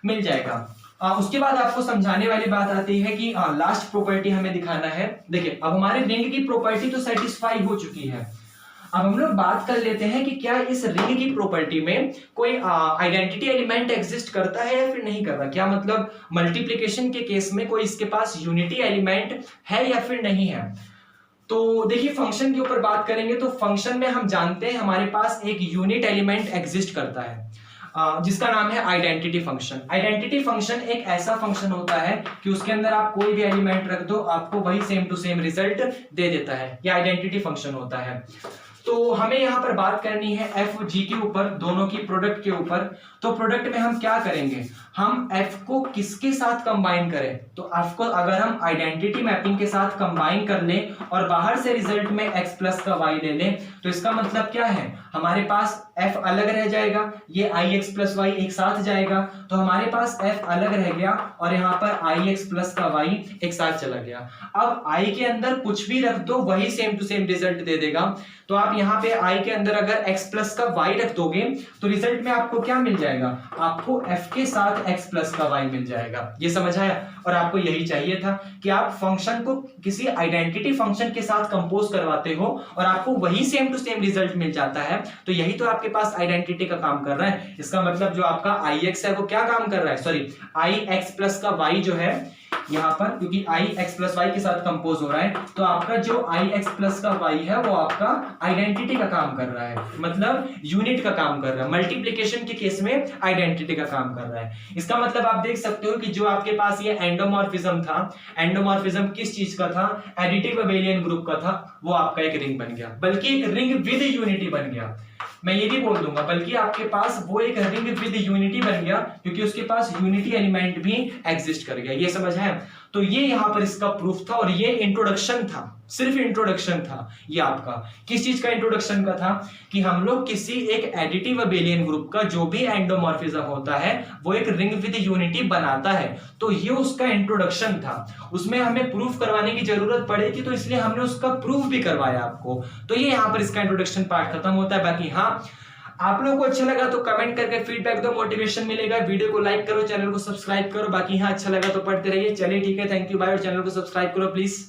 मिल जाएगा। उसके बाद आपको समझाने वाली बात आती है कि लास्ट प्रॉपर्टी हमें दिखाना है। देखिए अब हमारे रिंग की प्रॉपर्टी तो सेटिस्फाई हो चुकी है, अब हम लोग बात कर लेते हैं कि क्या इस रिंग की प्रॉपर्टी में कोई आइडेंटिटी एलिमेंट एग्जिस्ट करता है या फिर नहीं कर रहा, क्या मतलब मल्टीप्लिकेशन के केस में कोई इसके पास यूनिटी एलिमेंट है या फिर नहीं है। तो देखिए फंक्शन के ऊपर बात करेंगे तो फंक्शन में हम जानते हैं हमारे पास एक यूनिट एलिमेंट एग्जिस्ट करता है जिसका नाम है आइडेंटिटी फंक्शन। आइडेंटिटी फंक्शन एक ऐसा फंक्शन होता है कि उसके अंदर आप कोई भी एलिमेंट रख दो आपको वही सेम टू सेम रिजल्ट दे देता है, यह आइडेंटिटी फंक्शन होता है। तो हमें यहाँ पर बात करनी है एफ जी के ऊपर, दोनों की प्रोडक्ट के ऊपर। तो प्रोडक्ट में हम क्या करेंगे, हम एफ को किसके साथ कंबाइन करें, तो एफ को अगर हम आइडेंटिटी मैपिंग के साथ कंबाइन कर लें और बाहर से रिजल्ट में एक्स प्लस का वाई ले लें, तो इसका मतलब क्या है, हमारे पास एफ अलग रह जाएगा, ये आई एक्स प्लस वाई एक साथ जाएगा, तो हमारे पास एफ अलग रह गया और यहाँ पर आई एक्स प्लस का वाई एक साथ चला गया। अब आई के अंदर कुछ भी रख दो वही सेम टू सेम रिजल्ट दे देगा। तो आप यहाँ पे आई के अंदर अगर x प्लस का y रख दोगे तो रिजल्ट में आपको क्या मिल जाएगा, आपको f के साथ x प्लस का y मिल जाएगा। ये समझ आया, और आपको यही चाहिए था कि आप फंक्शन को किसी आइडेंटिटी फंक्शन के साथ कंपोज करवाते हो और आपको वही सेम टू सेम रिजल्ट मिल जाता है। तो यही तो आपके पास आइडेंटिटी का काम कर रहा है। इसका मतलब जो आपका ix है वो क्या काम कर रहा है, सॉरी आई एक्स प्लस का y जो है यहाँ पर, क्योंकि आई एक्स प्लस वाई के साथ कंपोज हो रहा है, तो आपका जो आई एक्स प्लस का वाई है वो आपका आइडेंटिटी का काम कर रहा है, मतलब यूनिट का काम कर रहा है। मल्टीप्लिकेशन के केस में आइडेंटिटी का काम कर रहा है। इसका मतलब आप देख सकते हो कि जो आपके पास ये एंडोमॉर्फिज्म था, एंडोमॉर्फिज्म किस चीज का था, एडिटिव अबेलियन ग्रुप का था, वो आपका एक रिंग बन गया, बल्कि एक रिंग विद यूनिटी बन गया। मैं ये भी बोल दूंगा बल्कि आपके पास वो एक रिंग विद यूनिटी बन गया क्योंकि उसके पास यूनिटी एलिमेंट भी एग्जिस्ट कर गया। ये समझ है। तो ये यहां पर इसका प्रूफ था और ये इंट्रोडक्शन था, सिर्फ इंट्रोडक्शन था। ये आपका किस चीज का इंट्रोडक्शन का था कि हम लोग किसी एक एडिटिव अबेलियन ग्रुप का जो भी एंडोमॉर्फिज्म होता है वो एक रिंग विद यूनिटी बनाता है। तो ये उसका इंट्रोडक्शन था, उसमें हमें प्रूफ करवाने की जरूरत पड़ेगी तो इसलिए हमने उसका प्रूफ भी करवाया आपको। तो ये यहाँ पर इसका इंट्रोडक्शन पार्ट खत्म होता है। बाकी हाँ, आप लोगों को अच्छा लगा तो कमेंट करके फीडबैक दो, मोटिवेशन मिलेगा। वीडियो को लाइक करो, चैनल को सब्सक्राइब करो। बाकी हाँ अच्छा लगा तो पढ़ते रहिए। चलिए ठीक है, थैंक यू, बाय। और चैनल को सब्सक्राइब करो प्लीज।